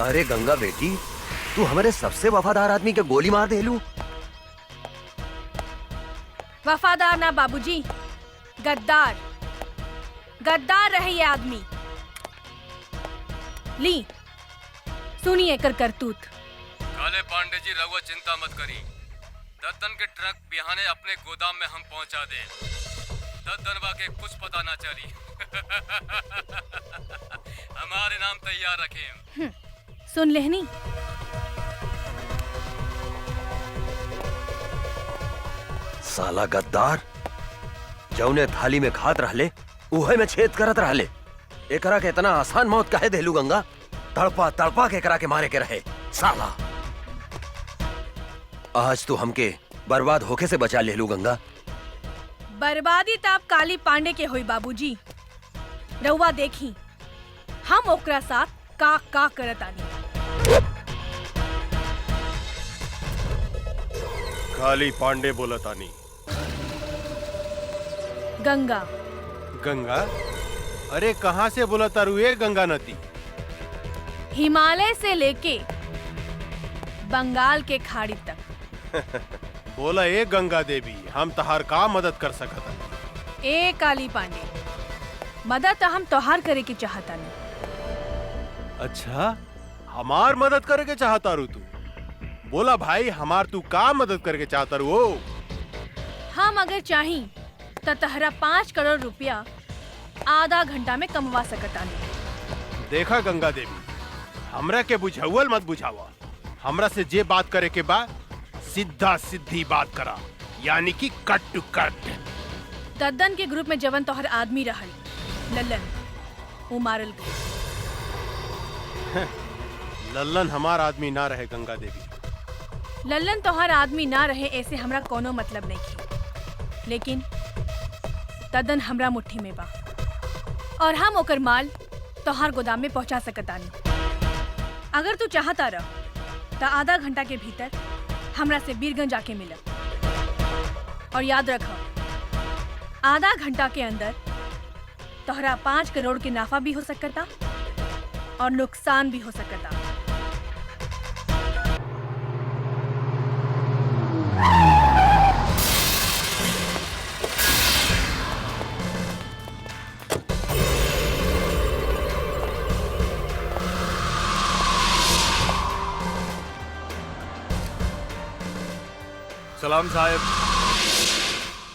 अरे गंगा बेटी, तू हमारे सबसे वफादार आदमी के गोली मार देलू। वफादार ना बाबूजी, गद्दार। गद्दार रहे ये आदमी। ली सुनिए कर करतूत। काले पांडे जी, रघुआ चिंता मत करी। दद्दन के ट्रक बिहाने अपने गोदाम में हम पहुंचा दे। दद्दनवा के कुछ पता ना चली। हमारे नाम तैयार रखें। सुन लेहनी। साला गद्दार, जौने थाली में खात रहले उहे में छेद करत रहले। एकरा के इतना आसान मौत काहे देलू गंगा? तड़पा तड़पा के एकरा के मारे के रहे साला। आज तू हमके बर्बाद होके से बचा लेलू गंगा। बर्बादी ताप काली पांडे के होई बाबूजी। रउआ देखी हम ओकरा साथ का करत आनी। काली पांडे बोलतानी। गंगा। गंगा? अरे कहाँ से बोलता रुए गंगा नदी? हिमालय से लेके बंगाल के खाड़ी तक। बोला ए गंगा देवी, हम तहार का मदद कर सकत? ए काली पांडे, मदद हम तोहार करे के चाहता नहीं। अच्छा, हमार मदद करे के चाहता रू तू? बोला भाई, हमार तू का मदद करके चाहता रू? ओ हम अगर चाही तो तहरा 5 करोड़ रुपया आधा घंटा में कमवा सकता नहीं। देखा गंगा देवी, हमरा के बुझावल मत बुझावा। हमरा से जे बात करे के बा सीधा सीधी बात करा, यानी कि कट टू कट। दद्दन के ग्रुप में जवन तोहर आदमी रहल लल्लन, वो मारल गई। लल्लन हमार आदमी ना रहे गंगा देवी। लल्लन तोहर आदमी ना रहे ऐसे हमरा कोनो मतलब नहीं की, लेकिन दद्दन हमरा मुट्ठी में बा और हम ओकर माल तोहार गोदाम में पहुंचा सकतानी। अगर तू चाहता रह तो आधा घंटा के भीतर हमरा से बीरगंज आके मिल। और याद रख, आधा घंटा के अंदर तोहरा 5 करोड़ के नाफा भी हो सकता और नुकसान भी हो सकता। सलाम साहब,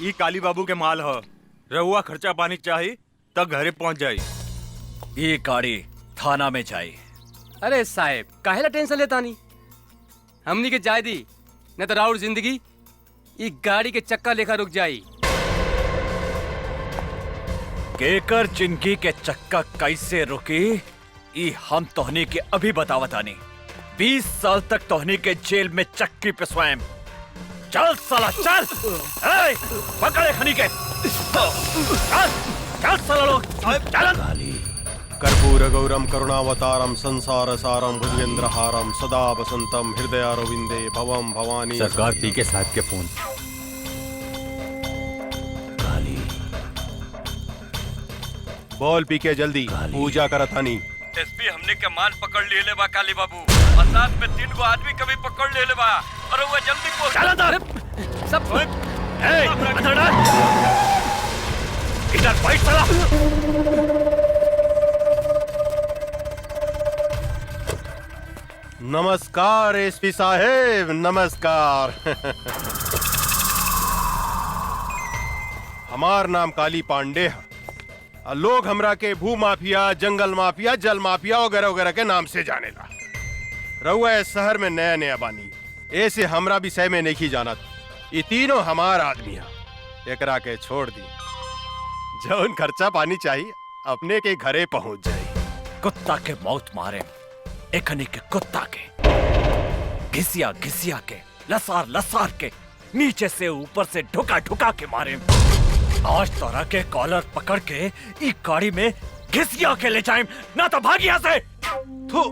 ई काली बाबू के माल ह। रहुआ खर्चा पानी चाहिए तब घरे पहुंच जाई। ये गाड़ी थाना में जाई। अरे साहब, काहेला टेंशन लेता नहीं? हमनी के जाय दी, न तो राउर जिंदगी ई गाड़ी के चक्का लेखा रुक जाई। केकर जिंदगी के चक्का कैसे रुकी, ई हम तोहनी के अभी बतावतानी। 20 साल तक तोहनी के जेल में चक्की पे स्वयं। चल साला चल। ए, पकड़े खनी के। चल चल साला लोग, चल। कर्पूर गौरम करुणावतारम संसार सारम भुजगेंद्रहारम सदा वसंतम हृदयारविंदे भवम भवानी। सरकार पी के साथ के फोन। बोल पी के जल्दी, पूजा करत हनी। एसपी हमने के माल पकड़ ले ले बा काली बाबू, और साथ में 3 गो आदमी कभी पकड़ ले ले बा। और वो जल्दी पहुंच। चल अंदर सब ए, अंदर डाल। इधर बैठ साला। नमस्कार एसपी साहेब, नमस्कार। हमार नाम काली पांडे है। लोग हमरा के भू माफिया, जंगल माफिया, जल माफिया वगैरह वगैरह के नाम से जानेला। रहुआ इस शहर में नया नया बानी, ऐसे हमरा भी सह में नहीं जानत। ये तीनों हमार आदमी है। एकरा के छोड़ दी, जौन खर्चा पानी चाहिए अपने के घरे पहुंच जाए। कुत्ता के मौत मारे, एकनी के कुत्ता के घिसिया घिसिया के, लसार लसार के, नीचे से ऊपर से ढुका ढुका के मारे। आज तोरा के कॉलर पकड़ के ई गाड़ी में घिसिया के ले जाए, ना तो भाग यहाँ से। थू,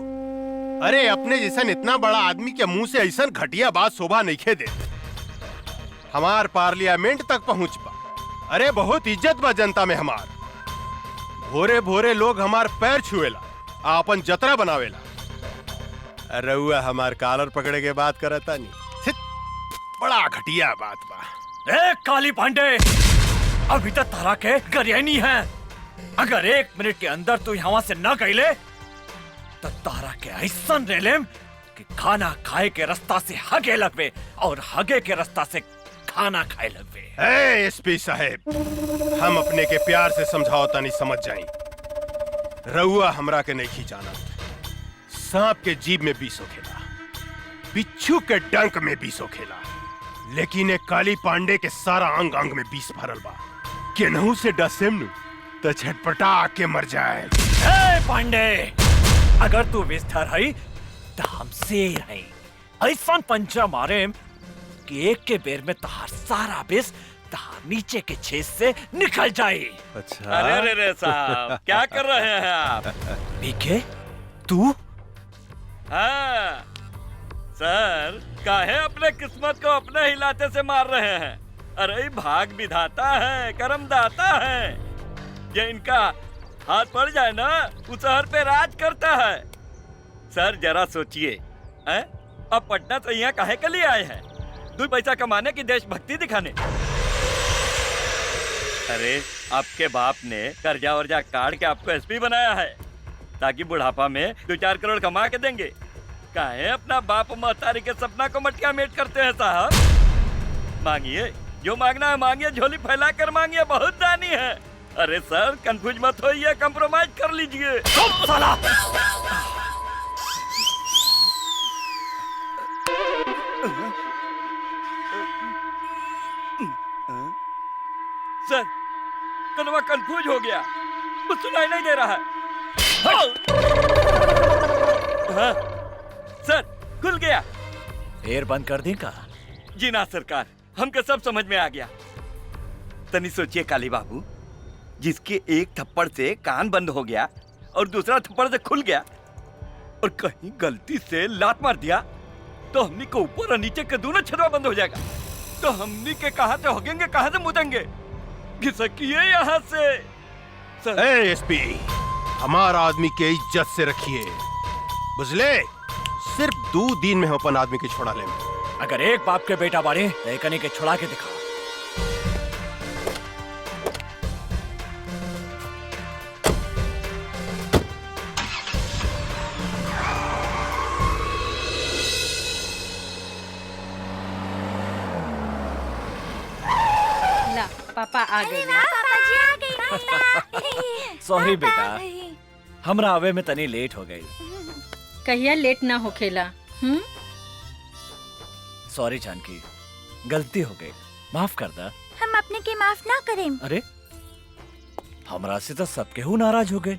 अरे अपने जैसन इतना बड़ा आदमी के मुंह से ऐसा घटिया बात शोभा नहीं खे देते। हमार पार्लियामेंट तक पहुंच बा, अरे बहुत इज्जत बा जनता में हमार। भोरे भोरे लोग हमार पैर छुएला, आपन जतरा बनावेला। रउआ हमार कॉलर पकड़े के बात करता नहीं। छित, बड़ा घटिया बात बा। ए काली पांडे, अभी तक तारा के गरियानी है। अगर 1 मिनट के अंदर तू यहाँ से न गईले तो तारा के ऐसा रेलेम कि खाना खाए के रास्ता से हगे लगवे और हगे के रास्ता से खाना खाए लगवे। ए एसपी साहेब, हम अपने के प्यार से समझाओ नहीं समझ जाई। रउआ हमरा के नहीं खींचाना। सांप के जीभ में 20 खेला, बिच्छू के डंक में 20 खेला, लेकिन एक काली पांडे के सारा अंग अंग में 20 भरल बा। केनहू से डसेम नु तो छटपटा के मर जाए। ए पांडे, अगर तू विस्तर है तो हम शेर है। ऐसा पंचा मारे कि एक के बेर में तहार सारा विष तहार नीचे के छेद से निकल जाए। अच्छा, अरे रे साहब, क्या कर रहे हैं आप? पीके तू? हाँ सर, काहे अपने किस्मत को अपने हिलाते से मार रहे हैं? अरे भाग विधाता है, कर्म दाता है। ये इनका हाथ पड़ जाए ना, उस शहर पे राज करता है। सर जरा सोचिए, अब पटना से यहाँ काहे के लिए आए हैं? 2 पैसा कमाने की देशभक्ति दिखाने? अरे आपके बाप ने कर्जा वर्जा काट के आपको एसपी बनाया है ताकि बुढ़ापा में 2-4 करोड़ कमा के देंगे। काहे अपना बाप महतारी के सपना को मटका मेट करते हैं साहब? मांगिए, जो मांगना है मांगिए, झोली फैला कर मांगिए, बहुत दानी है। अरे सर कंफ्यूज मत होइए, कंप्रोमाइज कर लीजिए। साला! सर कनवा कंफ्यूज हो गया, कुछ सुनाई नहीं दे रहा है। हाँ, सर खुल गया। फिर बंद कर दी का? जी ना सरकार, हमके सब समझ में आ गया। तनी सोचिए काली बाबू, जिसके एक थप्पड़ से कान बंद हो गया और दूसरा थप्पड़ से खुल गया, और कहीं गलती से लात मार दिया तो हमनी को ऊपर और नीचे के दोनों छर्रा बंद हो जाएगा। तो हमनी के कहां से होगेंगे, कहां से मुदेंगे? घिसकिए यहाँ से। ए एसपी, हमारा आदमी के इज्जत से रखिए, बुझले? सिर्फ 2 दिन में हम अपन आदमी के छोड़ा ले। अगर एक बाप के बेटा बारे तो एकनी के छुड़ा के दिखा। ला पापा आ गए। सॉरी बेटा, हमरा आवे में तनी लेट हो गई। कहिया लेट ना होखेला। सॉरी जानकी, गलती हो गई, माफ कर दा। हम अपने के माफ ना करें। अरे हमरा से तो सबके हु नाराज हो गए।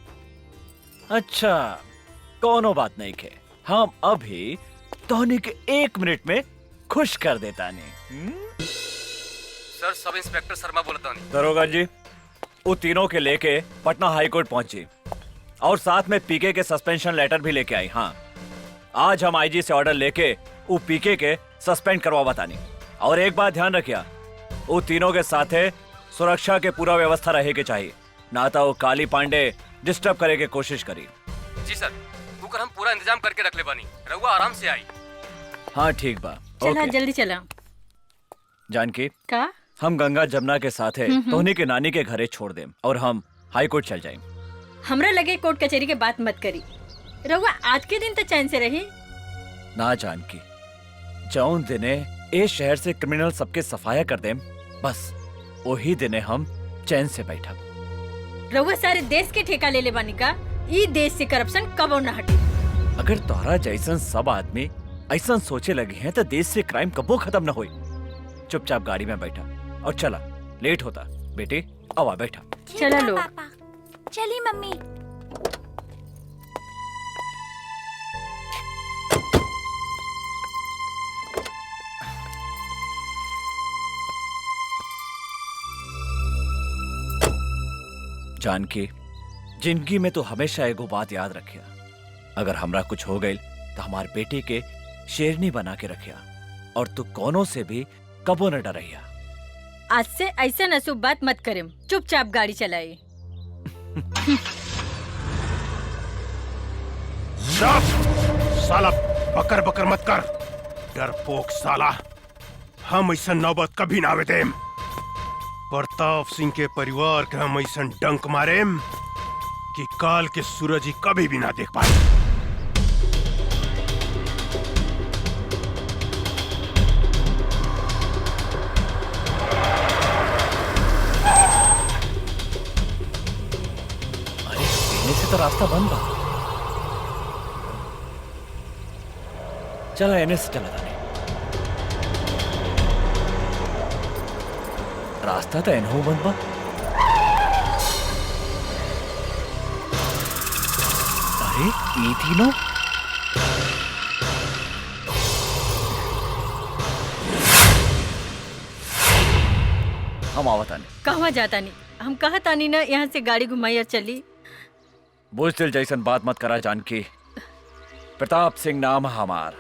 अच्छा कोनो बात नहीं के, हम अभी तोहनी के 1 मिनट में खुश कर देता नहीं। सर सब इंस्पेक्टर शर्मा बोलता नहीं। दरोगा जी, वो तीनों के लेके पटना हाई कोर्ट पहुंची और साथ में पीके के सस्पेंशन लेटर भी लेके आई। हाँ, आज हम आईजी से ऑर्डर लेके वो पीके के सस्पेंड करवा बतानी। और एक बात ध्यान रखिया, वो तीनों के साथे सुरक्षा के पूरा व्यवस्था रहे के चाहिए, ना तो वो काली पांडे डिस्टर्ब करे के कोशिश करी। जी सर, कुकर हम पूरा इंतजाम करके रख ले बानी, रहुआ आराम से आई। हाँ ठीक बा। चला ओके। जल्दी चला। जानकी, का हम गंगा जमुना के साथे तोहनी के नानी के घरे छोड़ देम और हम हाई कोर्ट चल जाएं। हमरा लगे कोर्ट कचहरी के बात मत करी। रहुआ आज के दिन तो चैन से रही। ना जानकी, जौन दिने ए शहर से क्रिमिनल सबके सफाया कर देम, बस वही दिने हम चैन से बैठब। रहुआ सारे देश के ठेका ले ले बानी का? ई देश से करप्शन कबो न हटी। अगर तोहरा जैसन सब आदमी ऐसा सोचे लगे हैं तो देश से क्राइम कबो खत्म न होई। चुपचाप गाड़ी में बैठा और चला, लेट होता। बेटे आवा बैठा। चला लो। पापा, चली मम्मी। जानकी, जिंदगी में तो हमेशा एगो बात याद रखिया, अगर हमरा कुछ हो गई तो हमार बेटी के शेरनी बना के रखिया और तू कोनो से भी कबो न डरैया। आज से ऐसा नसूब बात मत करें, चुपचाप गाड़ी चलाए। साला बकर बकर मत कर, डरपोक साला। हम ऐसा नौबत कभी ना आवे देम। प्रताप सिंह के परिवार के हम ऐसा डंक मारेम कि काल के सूरज ही कभी भी ना देख पाए। से तो रास्ता बंद बा। चलो एने से चला था। रास्ता तो एनहो बंद बा। अरे ये तीनों हम आवतानी। कहवा जाता नहीं, हम कहा तानी ना यहाँ से गाड़ी घुमाई चली। बुजदिल जैसन बात मत करा जानकी। प्रताप सिंह नाम हमार,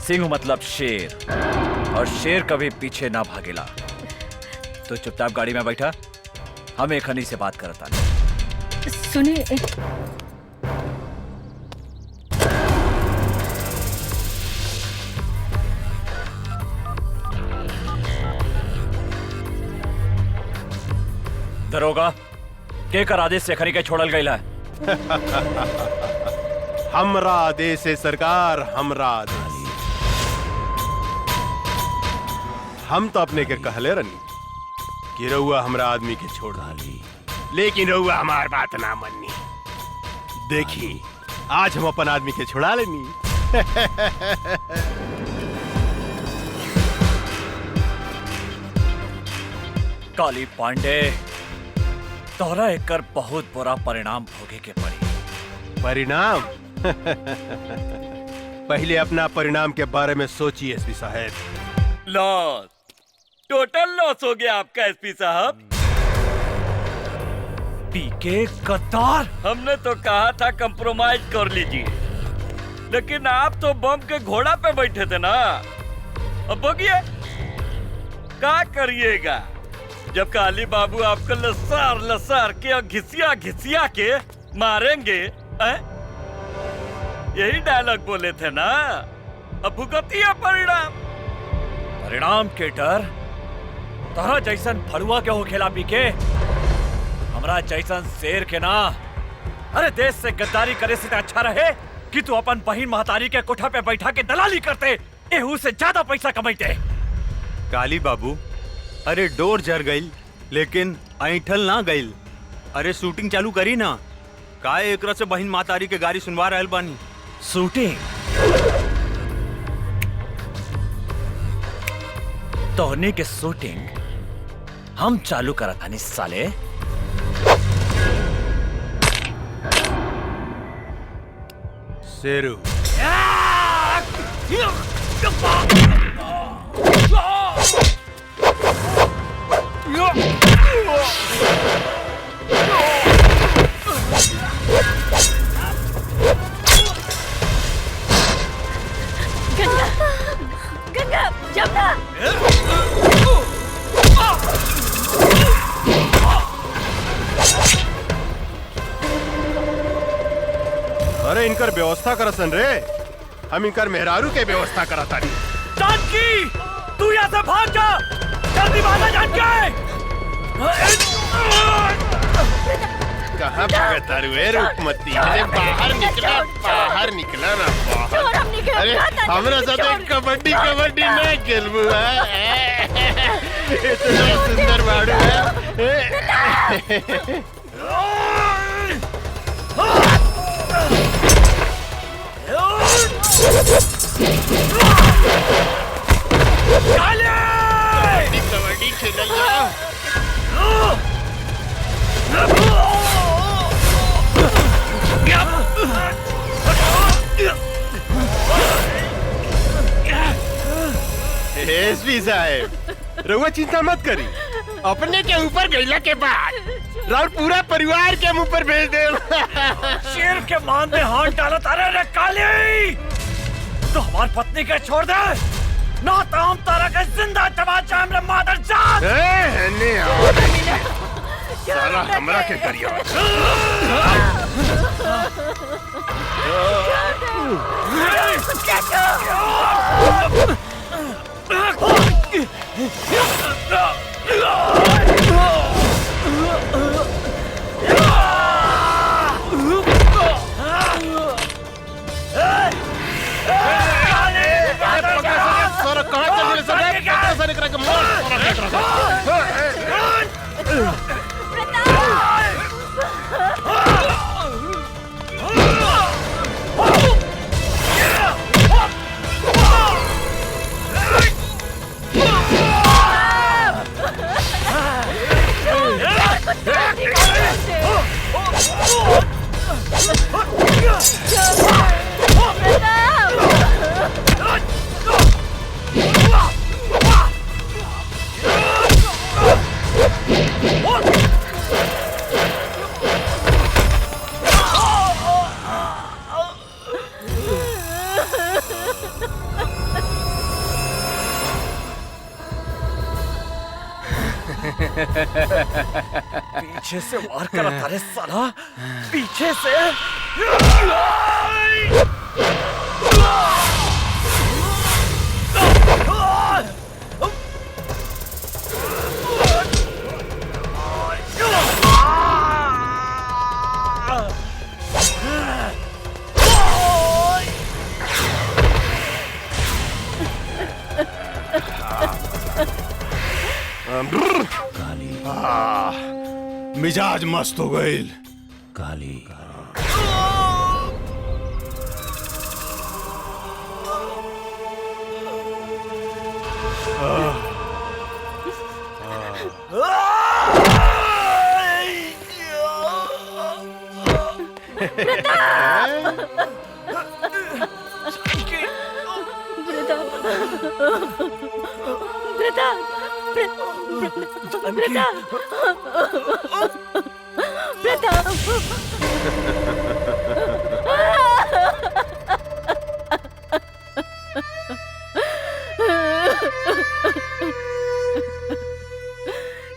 सिंह मतलब शेर, और शेर कभी पीछे ना भागेला। तो चुपचाप गाड़ी में बैठा, हम एक हनी से बात करता। सुनिए, दरोगा के कर आदेश से खरी के छोड़ल गई है। हमरा आदेश है सरकार, हमरा आदेश। हम तो अपने के कहले रनी कि रउआ हमरा आदमी के छोड़ डाली, लेकिन रउआ हमार बात ना मन्नी। देखी आज हम अपन आदमी के छुड़ा लेनी। काली पांडे, तोहरा एकर बहुत बुरा परिणाम भोगे के पड़ी। परिणाम? पहले अपना परिणाम के बारे में सोचिए एसपी साहब। लॉस, टोटल लॉस हो गया आपका एसपी साहब। पीके गद्दार, हमने तो कहा था कंप्रोमाइज कर लीजिए, लेकिन आप तो बम के घोड़ा पे बैठे थे ना। अब बोगिए क्या करिएगा जब काली बाबू आपको लसार लसार के और घिसिया घिसिया के मारेंगे। यही डायलॉग बोले थे ना। अब भुगतिया परिणाम। परिणाम के डर तोहरा जैसन फड़ुआ के हो खेला पीके, हमरा जैसन शेर के ना। अरे देश से गद्दारी करे से अच्छा रहे कि तू अपन बहिन महतारी के कोठा पे बैठा के दलाली करते, एहू से ज्यादा पैसा कमाते। काली बाबू, अरे डोर जर गई लेकिन ऐठल ना गई। अरे शूटिंग चालू करी ना, का एकरा से बहिन मातारी के गाड़ी सुनवा रहल बानी। शूटिंग? तोहनी के शूटिंग हम चालू करा था नी साले। शेरू, गंगा, जमुना। अरे इनकर व्यवस्था करसन रे, हम इनकर मेहरारू के व्यवस्था करता नहीं। जानकी, तू यहाँ से भाग जा, जल्दी भागा जानकी। कहाँ भागता रे रूपमती? अरे बाहर निकला, बाहर निकला ना बाहर। अरे हमरा साथ कबड्डी कबड्डी नहीं खेलबू है। इतना सुंदर बाड़ू है। कबड्डी खेल जाओ। एसपी साहब, रउआ चिंता मत करी, अपने के ऊपर गईला के बाद राउर पूरा परिवार के मुंह पर भेज दे। शेर के मान में हाथ डाला तारे रे काली, तो हमारी पत्नी के छोड़ दे, ना तो हम तारा के जिंदा तमाचा हमरे मादर जान। साला हमरा के करिया पीछे से वार करा तारे साला, पीछे से। मिजाज मस्त हो गईल। काली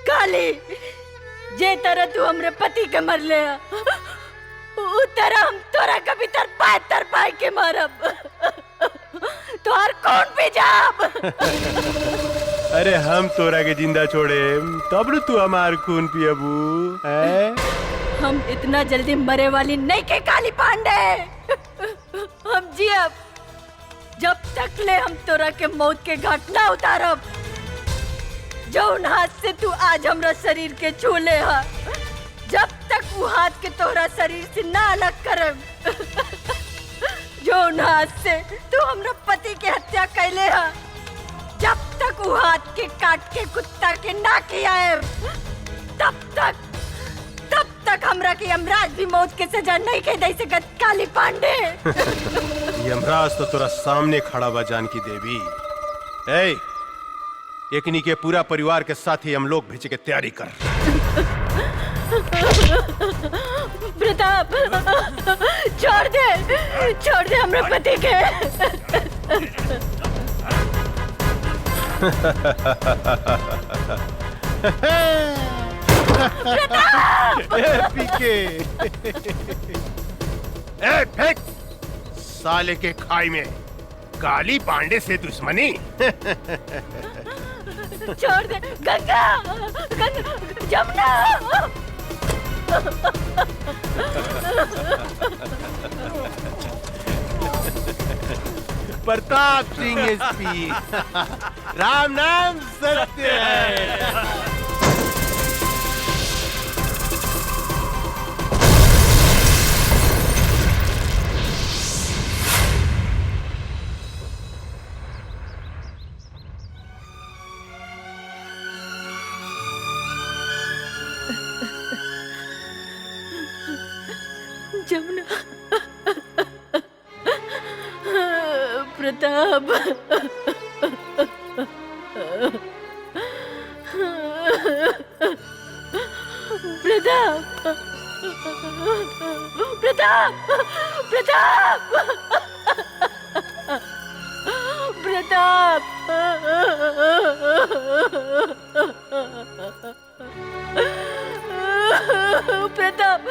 काली, जे तरह तू हमरे पति के मर ले उ तरह हम तोरा कभी तर पाए के मारब। तोहर कौन भी जाब। अरे हम तोरा के जिंदा छोड़े तब तू हमार खून पियबू है? हम इतना जल्दी मरे वाली नहीं के काली पांडे। हम जियब जब तक ले हम तोरा के मौत के घाट ना उतारब। जौन हाथ से तू आज हमरा शरीर के छू ले हा, जब तक वो हाथ के तोहरा शरीर से ना अलग करब। जौन हाथ से तू हमरा पति के हत्या कैले हा, जब तक वो हाथ के काट के कुत्ता के ना खियाएब, तब तक हमरा के यमराज भी मौत के सजा नहीं के दे सकत काली पांडे। यमराज तो तोरा सामने खड़ा बा जानकी देवी। ए, एकनी के पूरा परिवार के साथ ही हम लोग भेजे के तैयारी कर। प्रताप, छोड़ दे हमरे पति के। पीके ए फेंक साले के खाई में काली पांडे से दुश्मनी। छोड़ दे गंगा, जमुना। प्रताप सिंह एसपी, राम नाम सत्य है। जमुना, प्रताप, प्रताप, प्रताप प्रताप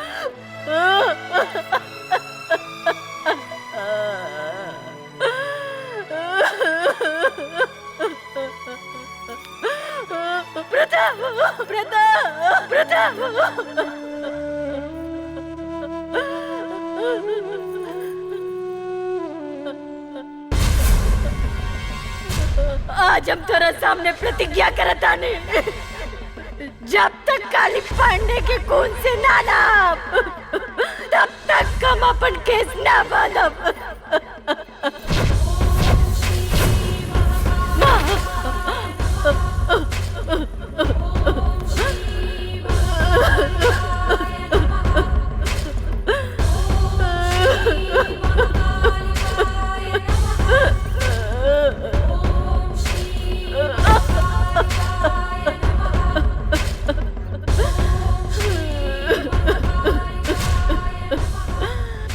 प्रताप प्रताप प्रताप आज हम तेरा सामने प्रतिज्ञा करता नहीं, जब तक काली पांडे के खून से ना नाप, तब तक हम अपन केस ना बांधब।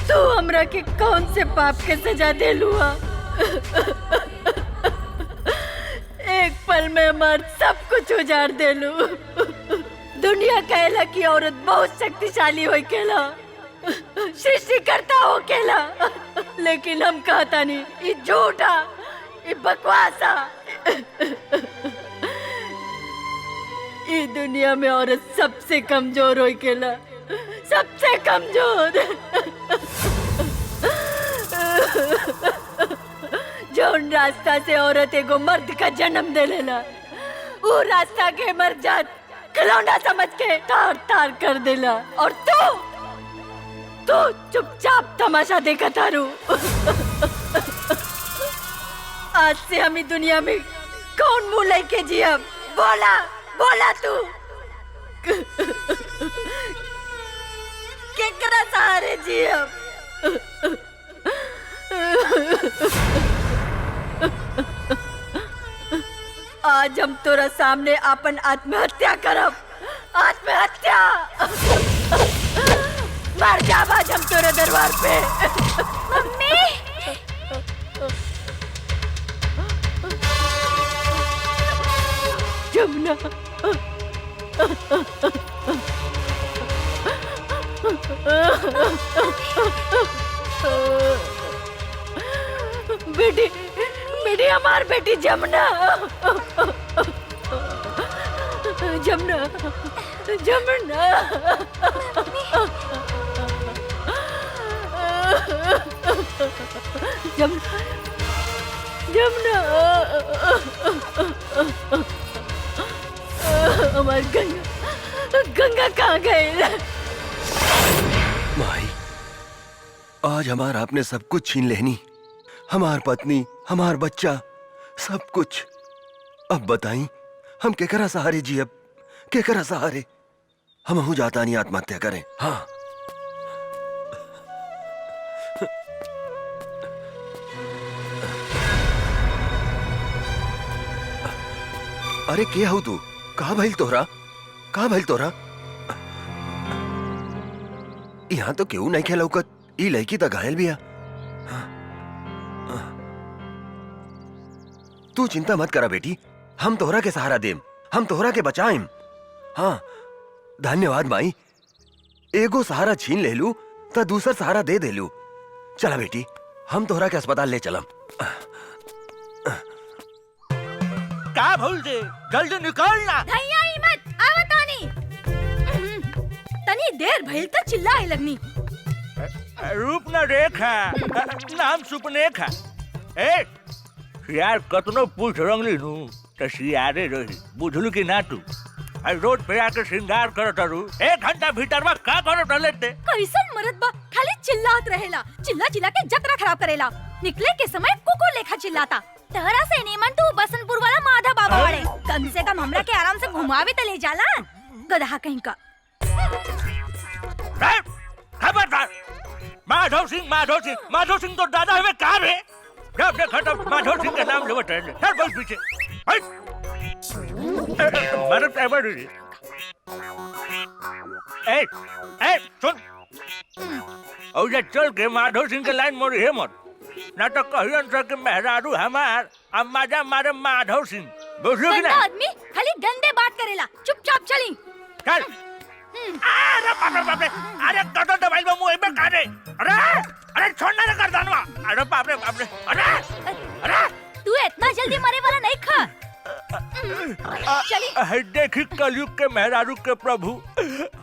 तू हमरा के कौन से पाप के सजा दे लुआ? एक पल में मर्द सब कुछ उजाड़ दे लू। दुनिया कहला कि औरत बहुत शक्तिशाली हो केला, सृष्टि करता हो केला, लेकिन हम कहता नहीं, ये झूठा, ये बकवासा। ये दुनिया में औरत सबसे कमजोर हो केला, सबसे कमजोर। जौन रास्ता से औरत एगो मर्द का जन्म दे लेला, वो रास्ता के मर जात खिलौना समझ के तार तार कर देला, और तू चुपचाप तमाशा देखा तारू। आज से हम ही दुनिया में कौन मुंह लेके जिया? बोला बोला तू केकरा सहारे जिया? आज हम तोरा सामने अपन आत्महत्या करब। आत्महत्या मर जाब आज हम तोरे दरबार पे। मम्मी जमुना बेटी बेटी हमार बेटी जमुना जमुना जमुना जमुना जमुना हमार गंगा गंगा कहाँ गए? माई, आज हमार आपने सब कुछ छीन लेनी, हमार पत्नी, हमार बच्चा, सब कुछ। अब बताई हम केकरा सहारे जियब, केकरा सहारे? हम हूं जाता नहीं आत्महत्या करें। हाँ अरे के हूँ तू? कहा भइल तोहरा? कहा भइल तोहरा? यहाँ तो क्यों नहीं खेलौकत? ई लड़की तो घायल भी है। तू चिंता मत करा बेटी, हम तोहरा के सहारा देम, हम तोहरा के बचाएम। हाँ धन्यवाद माई, एगो सहारा छीन ले लू तो दूसरा सहारा दे दे लू। चला बेटी, हम तोहरा के अस्पताल ले चलम। का भूल दे, जल्दी निकलना। धैया ही मत, आवतानी। तनी देर भइल त चिल्लाए लगनी। रूप न रेखा, नाम सुपनेखा। ए यार कतनो पूछ रंगली नु त सियारे रही, बुझलू कि ना तू? रोड पे आके श्रृंगार करत रू, 1 घंटा भीतर में का करत लेते? कैसन मरद बा, खाली चिल्लात रहेला, चिल्ला चिल्ला के जतरा खराब करेला। निकले के समय कुकुर लेखा चिल्लाता। तहरा से नीमन तू बसंतपुर वाला माधा बाबा वाले, कम से कम हमरा के आराम से घुमावे त ले जाला। गधा कहीं का। खबरदार! माधव सिंह तो दादा हमें कहा है। जब देखा तब माधव सिंह का नाम लेवत रहे। चल बस पीछे। मरद एवर ए सुन, और ये चल के माधव सिंह के लाइन मोड़ी है मत। ना तो कहियन से कि मेहरारू हमार अब मजा मारे माधव सिंह बुझलो कि गंदा ना आदमी खाली गंदे बात करेला चुपचाप चली चल अरे बाप रे अरे कदम दबाई में मुंह में काटे अरे छोड़ना ना गर्दनवा अरे बाप रे अरे तू इतना जल्दी मरे वाला नहीं खा चली देखी कलयुग के मेहरारू के प्रभु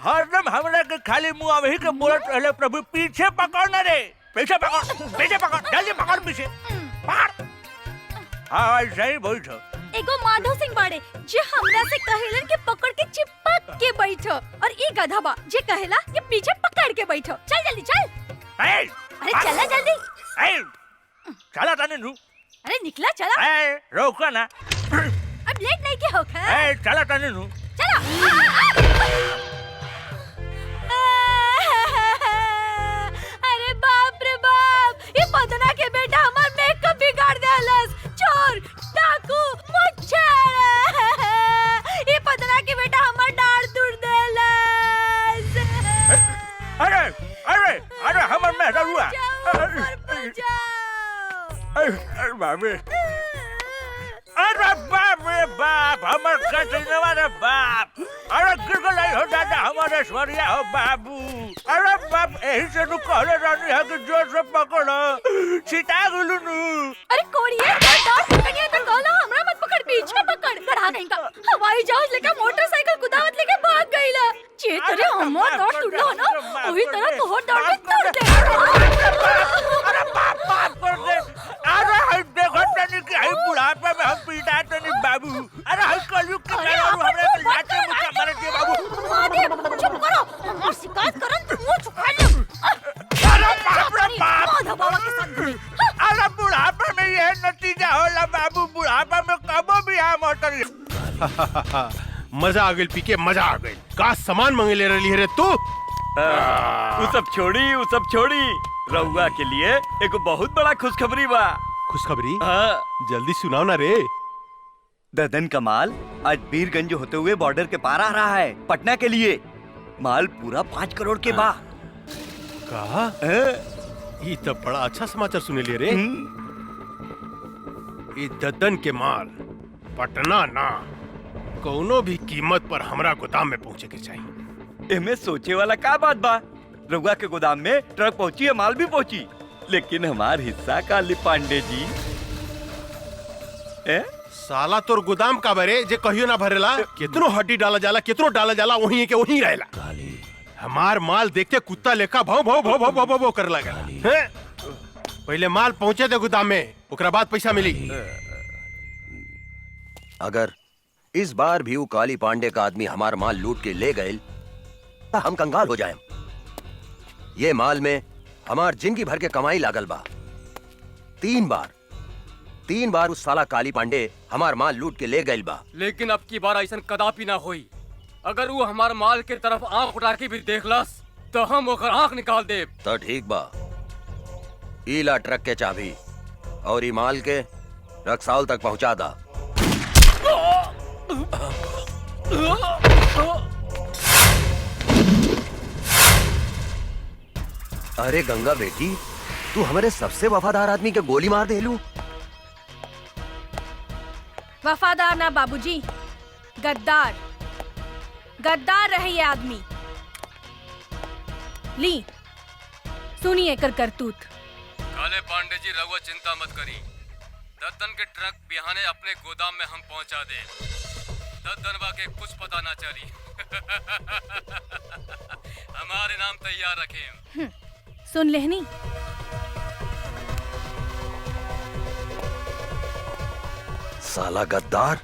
हरदम हमरा के खाली मुंह अवही के बोलत रहले प्रभु पीछे पकड़ ना रे पीछे पकड़ जल्दी पकड़ पीछे पकड़ हाँ सही बोल छो एगो माधव सिंह बाड़े जे हमरा से कहेलन के पकड़ के चिपक के बैठो और ई गधा बा जे कहेला कि पीछे पकड़ के बैठो चल जल्दी चल अरे चला जल्दी चला तने नु अरे निकला चला रोको ना अब लेट नहीं के होखा चला तने नु चला अरे बाप रे बाप ये पदना के बेटा हमार मेकअप बिगाड़ देलस चोर डाकू मुच्छर ये पदना के बेटा हमार डांड तोड़ देलस अरे हमर मेहरारू अरे बाबे अरे बाप रे बाप हमर कचनवा रे बाप अरे गिरगलाई हो दादा हमारे स्वरिया हो बाबू अरे बाप यही से नु कहले रानी है कि जोर से पकड़ो सीता गुलू नु अरे कोड़िए डॉट पकड़िए तो कहलो हमरा मत पकड़ पीछे पकड़ बढ़ा नहीं का हवाई जहाज लेके मोटरसाइकिल कुदावत लेके भाग गईला चेतरे हमर डॉट टूटलो ना वही तरह तोहर डॉट तोड़ दे अरे बाप कर दे अरे हई देखो तनी कि हई बुढ़ापे में हम पीटा तनी बाबू अरे हई कलयुग के मेहरारू हमरे के लाते मुका मारे के बाबू मादे चुप करो हमर शिकायत करन तो मुंह छुपा ले अरे बाप रे बाप माधव बाबा के साथ गई अरे बुढ़ापे में ये नतीजा होला बाबू बुढ़ापे में कबो भी हम होतरी मजा आ गइल पीके मजा आ गइल का सामान मांगे ले रही रे तू वो सब छोड़ी रउआ के लिए एक बहुत बड़ा खुशखबरी बा खुशखबरी हाँ। जल्दी सुनाओ ना रे ददन का माल आज बीरगंज होते हुए बॉर्डर के पार आ रहा है पटना के लिए माल पूरा 5 करोड़ के बा कहा ये तो बड़ा अच्छा समाचार सुने ले रे ये ददन के माल पटना ना कोनो भी कीमत पर हमरा गोदाम में पहुंचे के चाहिए एमे सोचे वाला का बात बा रउआ के गोदाम में ट्रक पहुंची है माल भी पहुंची लेकिन हमार हिस्सा काली पांडे जी साला तोर गोदाम का बरे जे कहियो ना भरेला कितनो हड्डी डाला जाला वहीं के वहीं रहेला हमार माल देखते कुत्ता लेखा भौ भौ भौ भौ भौ भौ, भौ कर लगा पहले माल पहुंचे दे गोदाम में ओकरा बाद पैसा मिली अगर इस बार भी वो काली पांडे का आदमी हमार माल लूट के ले गए तो हम कंगाल हो जाएं। ये माल में हमार जिंदगी भर के कमाई लागल बा। 3 बार उस साला काली पांडे हमार माल लूट के ले गइल बा। लेकिन अब की बार ऐसा कदापि ना होई। अगर वो हमार माल के तरफ आंख उठा के भी देखलस तो हम ओकर आंख निकाल दे। तो ठीक बा, ईला ट्रक के चाबी और ई माल के रक्सौल तक पहुंचा दा। अरे गंगा बेटी, तू हमारे सबसे वफादार आदमी के गोली मार देलू। वफादार ना बाबूजी, गद्दार रहे ये आदमी। ली सुनिए कर करतूत। काले पांडे जी रघुआ चिंता मत करी, दद्दन के ट्रक बिहाने अपने गोदाम में हम पहुंचा दे। दद्दनवा के कुछ पता ना चली। हमारे नाम तैयार रखें। सुन लेहनी, साला गद्दार,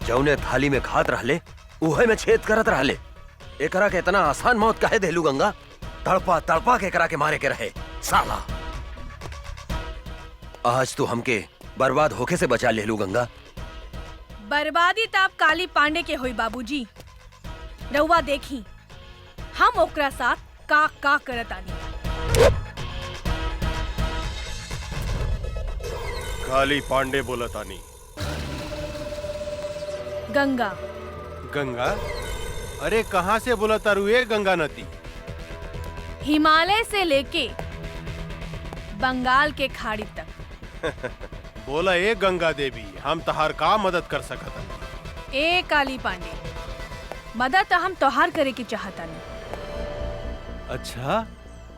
जौने थाली में खात रहले उहे में छेद करत रहले। एकरा के इतना आसान मौत काहे देलू गंगा? तड़पा तड़पा के एकरा के मारे के रहे साला। आज तू हमके बर्बाद होके से बचा लेलू गंगा। बर्बादी ताप काली पांडे के होई बाबूजी। रउआ देखी हम ओकरा साथ का करत आनी। काली पांडे बोलतानी। गंगा गंगा? अरे कहाँ से बोलता रू ये गंगा नदी? हिमालय से लेके बंगाल के खाड़ी तक। बोला ए गंगा देवी, हम तहार का मदद कर सकत हनी? ए काली पांडे, मदद तो हम तोहार करे की चाहता नहीं। अच्छा,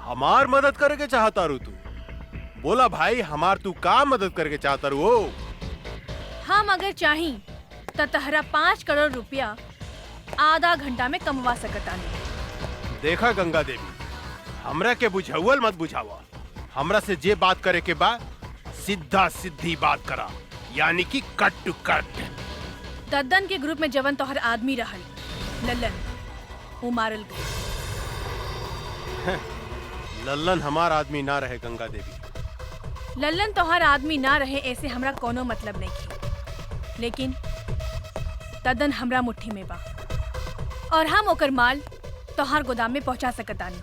हमार मदद करे के चाहता रू तू? बोला भाई, हमार तू का मदद करके चाहता रू? हो हम अगर चाही तो तहरा 5 करोड़ रुपया आधा घंटा में कमवा सकता नहीं। देखा गंगा देवी, हमरा के बुझावल मत बुझावा। हमरा से जे बात करे के बा सीधा सीधी बात करा, यानी कि कट टू कट। दद्दन के ग्रुप में जवन तोहर आदमी रहल लल्लन, वो मारल गई। लल्लन हमार आदमी ना रहे गंगा देवी। लल्लन तोहर आदमी ना रहे ऐसे हमरा कोनो मतलब नहीं थी, लेकिन दद्दन हमरा मुट्ठी में बा और हम ओकर माल तोहार गोदाम में पहुंचा सकतानी।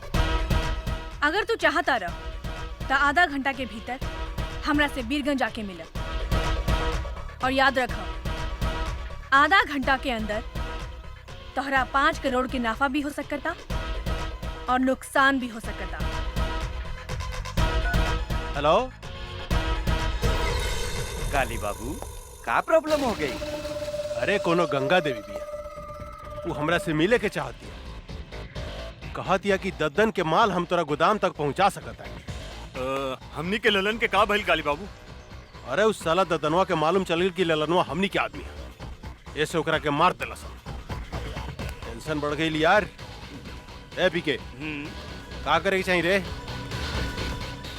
अगर तू चाहता रह तो आधा घंटा के भीतर हमरा से बीरगंज आके मिल। और याद रख, आधा घंटा के अंदर तोहरा 5 करोड़ के नाफा भी हो सकता और नुकसान भी हो सकता। हेलो काली बाबू, का प्रॉब्लम हो गई? अरे कोनो गंगा देवी बिया, वो हमरा से मिले के चाहती है। कहतिया कि दद्दन के माल हम तोरा गोदाम तक पहुंचा सकता है। हमनी के ललन के का भइल काली बाबू? अरे उस साला दद्दनवा के मालूम चल गई कि ललनवा हमनी के आदमी है, ऐसे ओकरा के मार देला सन। टेंशन बढ़ गई यार। ए पीके, का करे के चाहिए रे?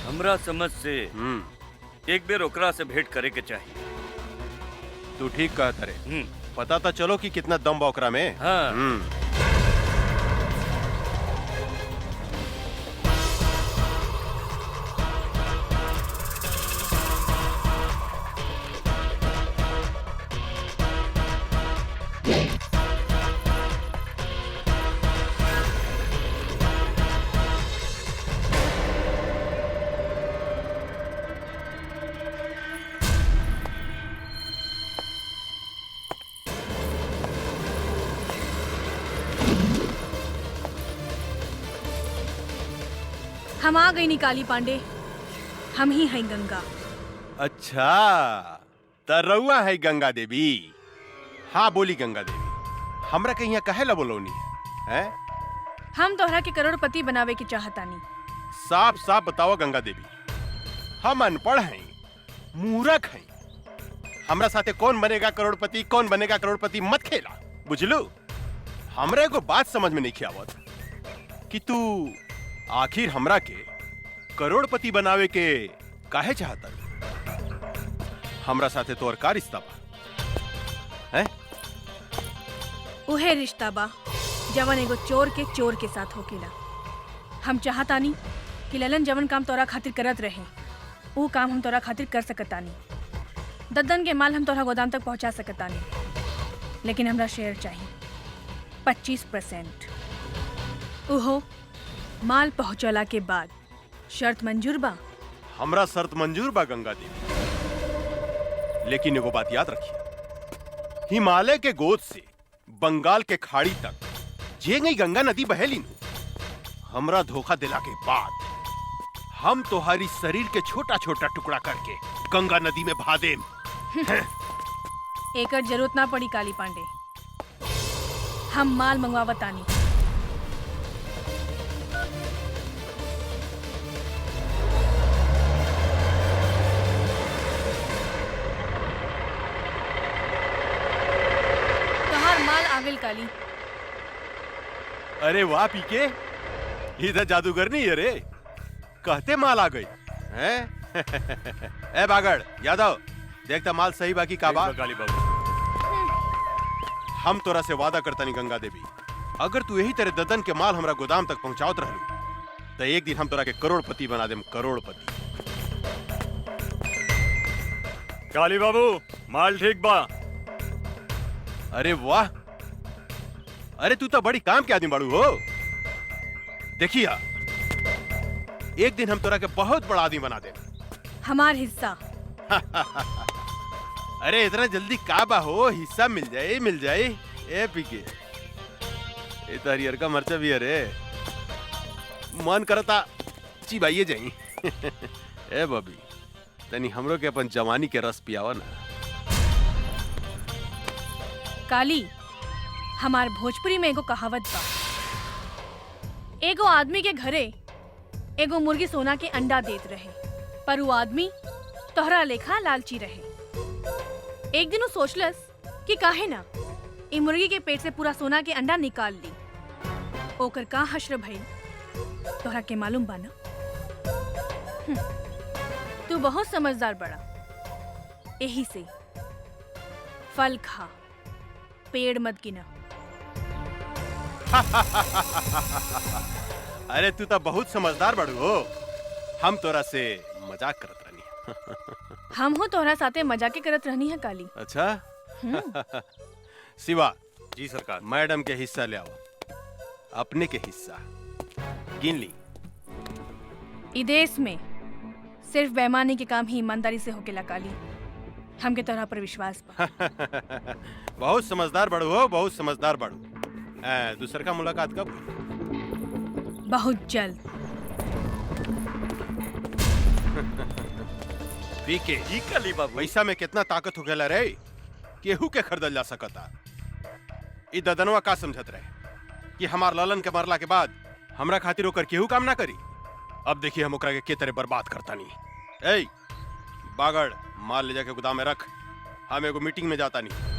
हमरा समझ से एक बेर ओकरा से भेंट करे के चाहिए। तू ठीक कहत रे। पता तो चलो कि कितना दम बा ओकरा में। हाँ। हम आ गई निकाली पांडे, हम ही हैं गंगा। अच्छा, तरौआ है गंगा देवी। हाँ बोली गंगा देवी, हमरा के यहाँ कहे ला बोलौनी है? हम तोहरा के करोड़पति बनावे की चाहतानी। साफ साफ बताओ गंगा देवी, हम अनपढ़ हैं, मूर्ख हैं। हमरा साथे कौन बनेगा करोड़पति, कौन बनेगा करोड़पति मत खेला, बुझलू? हमरा एगो बात समझ में नहीं आवत कि तू आखिर हमरा के करोड़पति बनावे के काहे चाहता? हमरा साथे तोर का रिश्ता बा? हैं? उहे रिश्ता बा जवन एगो चोर के साथ होकेला। हम चाहतानी कि ललन जवन काम तोरा खातिर करत रहे, वो काम हम तोरा खातिर कर सकतानी। दद्दन के माल हम तोरा गोदाम तक पहुंचा सकतानी, लेकिन हमरा शेयर चाहिए 25%। उहो माल पहुंचला के बाद। शर्त मंजूर बा? हमरा शर्त मंजूर बा गंगा देवी, लेकिन एगो बात याद रखिए, हिमालय के गोद से बंगाल के खाड़ी तक जे गई गंगा नदी बहेली, हमरा धोखा दिला के बाद हम तोहारी शरीर के छोटा छोटा टुकड़ा करके गंगा नदी में बहा देम। एकर जरूरत ना पड़ी काली पांडे, हम माल मंगवावतानी। आविल काली। अरे वाह पीके, इधर जादूगर नहीं है रे, कहते माल आ गई हैं? ए बागड़ यादव, देखता माल सही बाकी का बा? काली बाबू, हम तोरा से वादा करता नहीं गंगा देवी, अगर तू यही तरह ददन के माल हमरा गोदाम तक पहुंचावत रहलू तो एक दिन हम तोरा के करोड़पति बना देम, करोड़पति। काली बाबू माल ठीक बा? अरे वाह, अरे तू तो बड़ी काम के आदमी बाड़ू हो। देखिया, एक दिन हम तोरा के बहुत बड़ा आदमी बना दे। हमार हिस्सा। अरे इतना जल्दी का बा हो, हिस्सा मिल जाए मिल जाए। ए पीके, ए तो हरियर का मर्चा भी है रे, मन करता चिबाइए जाई। ए बबी, तनी हमरो के अपन जवानी के रस पियावा ना। काली, हमार भोजपुरी में एगो कहावत बा, एगो आदमी के घरे एगो मुर्गी सोना के अंडा देत रहे, पर वो आदमी तोहरा लेखा लालची रहे। एक दिन वो सोचलस कि काहे ना ई मुर्गी के पेट से पूरा सोना के अंडा निकाल ली। ओकर का हश्र भइल तोहरा के मालूम बा ना? तू बहुत समझदार बड़ा, यही से फल खा, पेड़ मत गिना। अरे तू तो बहुत समझदार बड़ू हो, हम तोरा से मजाक करत रहनी। हम हो तोहरा साथे मजाके करत रहनी है काली। अच्छा शिवा जी सरकार। मैडम के हिस्सा ले आओ, अपने के हिस्सा गिन ली। ई देश में सिर्फ बेईमानी के काम ही ईमानदारी से होकेला काली, हमके तोहरा पर विश्वास बा। बहुत समझदार बड़ू हो, बहुत समझदार बड़ू। दूसर का मुलाकात कब? बहुत जल्द। पीके जी काली बाबू। पैसा में कितना ताकत हो गया रे, केहू के खरीदल जा सकता। ई ददनवा का समझत रहे कि हमार ललन के मरला के बाद हमरा खातिर ओकर केहू काम ना करी। अब देखिए हम ओकरा के तरह बर्बाद करता नहीं। ए बागड़, माल ले जाके गोदाम में रख, हम एगो मीटिंग में जाता नहीं।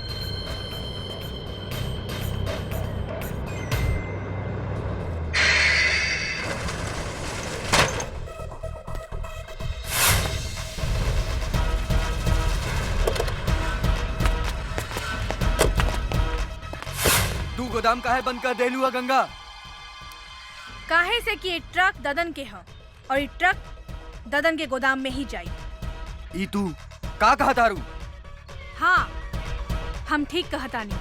तू गोदाम काहे बंद कर देलू गंगा? काहे से कि ये ट्रक ददन के है और ये ट्रक ददन के गोदाम में ही जाई। ई तू का कहा तारू? हाँ, हम ठीक कहतानी।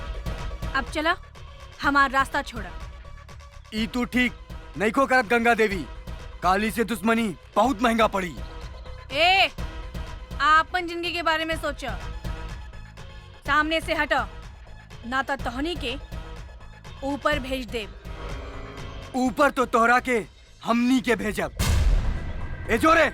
अब चला, हमार रास्ता छोड़ा। ई तू ठीक नहीं को करत गंगा देवी, काली से दुश्मनी बहुत महंगा पड़ी। ए, आपन जिंदगी के बारे में सोचो, सामने से हटो, ना तो तोहनी के ऊपर भेज दे। ऊपर तो तोहरा के हमनी के भेजब। ए जोरे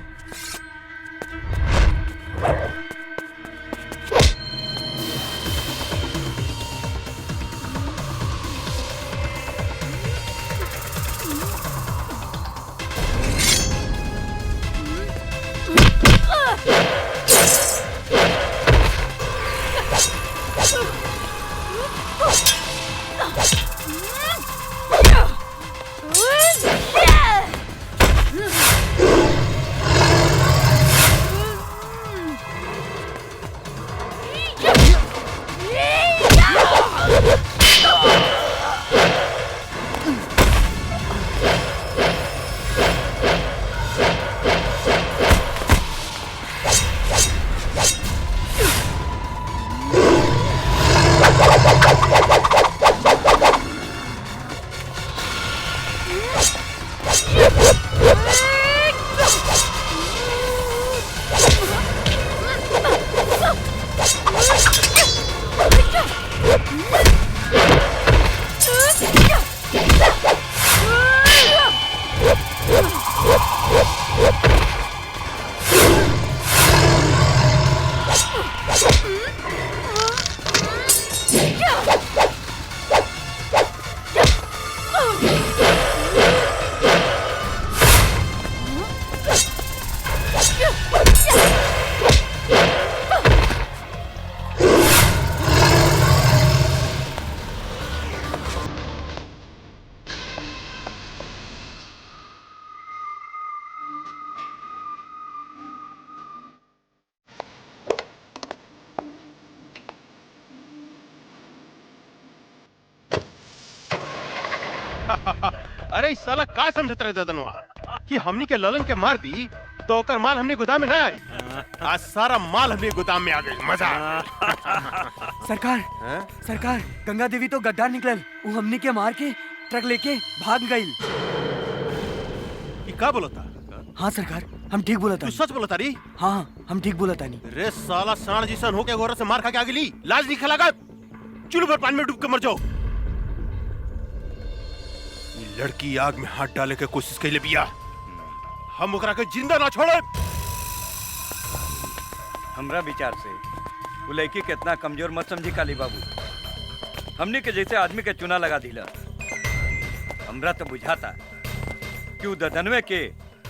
अरे इस साला का समझत रहे ददनवा कि हमनी के ललन के मार दी तो ओकर माल हमने गोदाम में ना आई। आज सारा माल हमने गोदाम में आ गई। मजा सरकार सरकार, गंगा देवी तो गद्दार निकलल, वो हमनी के मार के ट्रक लेके भाग गई। का बोला था? हाँ सरकार, हम ठीक बोला था। तू सच बोला था री? हाँ, हम ठीक बोला था। रे साला साण जिसन होके औरत से मार खा के आगे ली, लाज नहीं खलागा। चुल्लू भर पानी में डूब के मर जाओ। लड़की आग में हाथ डाले के कोशिश कैले बिया, हम ओकरा के जिंदा ना छोड़े। हमरा विचार से वो लड़की कितना कमजोर मत समझी काली बाबू। हमने के जैसे आदमी के चुना लगा दिला। हमरा तो बुझाता कि वो ददनवे के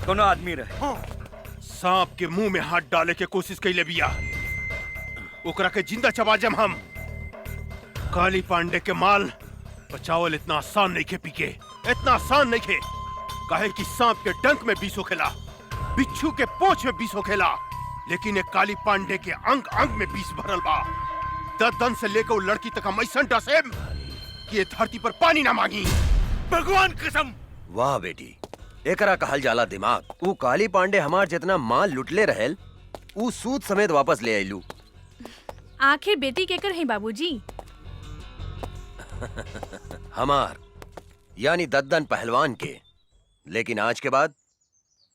कोनो आदमी रहे। सांप के मुंह में हाथ डाले के कोशिश कैले बिया, ओकरा के जिंदा चबा जम हम। काली पांडे के माल बचावल इतना आसान नहीं खे पीके, इतना आसान नहीं खे। काहे कि सांप के डंक में विष होखेला, बिच्छू के पोंछ में विष होखेला, लेकिन एक काली पांडे के अंग अंग में विष भरल बा। दन से लेकर वो लड़की तक हम ऐसा डसेम कि ये धरती पर पानी ना मांगी। भगवान कसम। वाह बेटी, एकरा कहल जाला दिमाग। ऊ काली पांडे हमार जितना माल लुटले रहेल, ऊ सूद समेत वापस ले आइलू। आखिर बेटी केकर है बाबूजी? हमार यानी दद्दन पहलवान के। लेकिन आज के बाद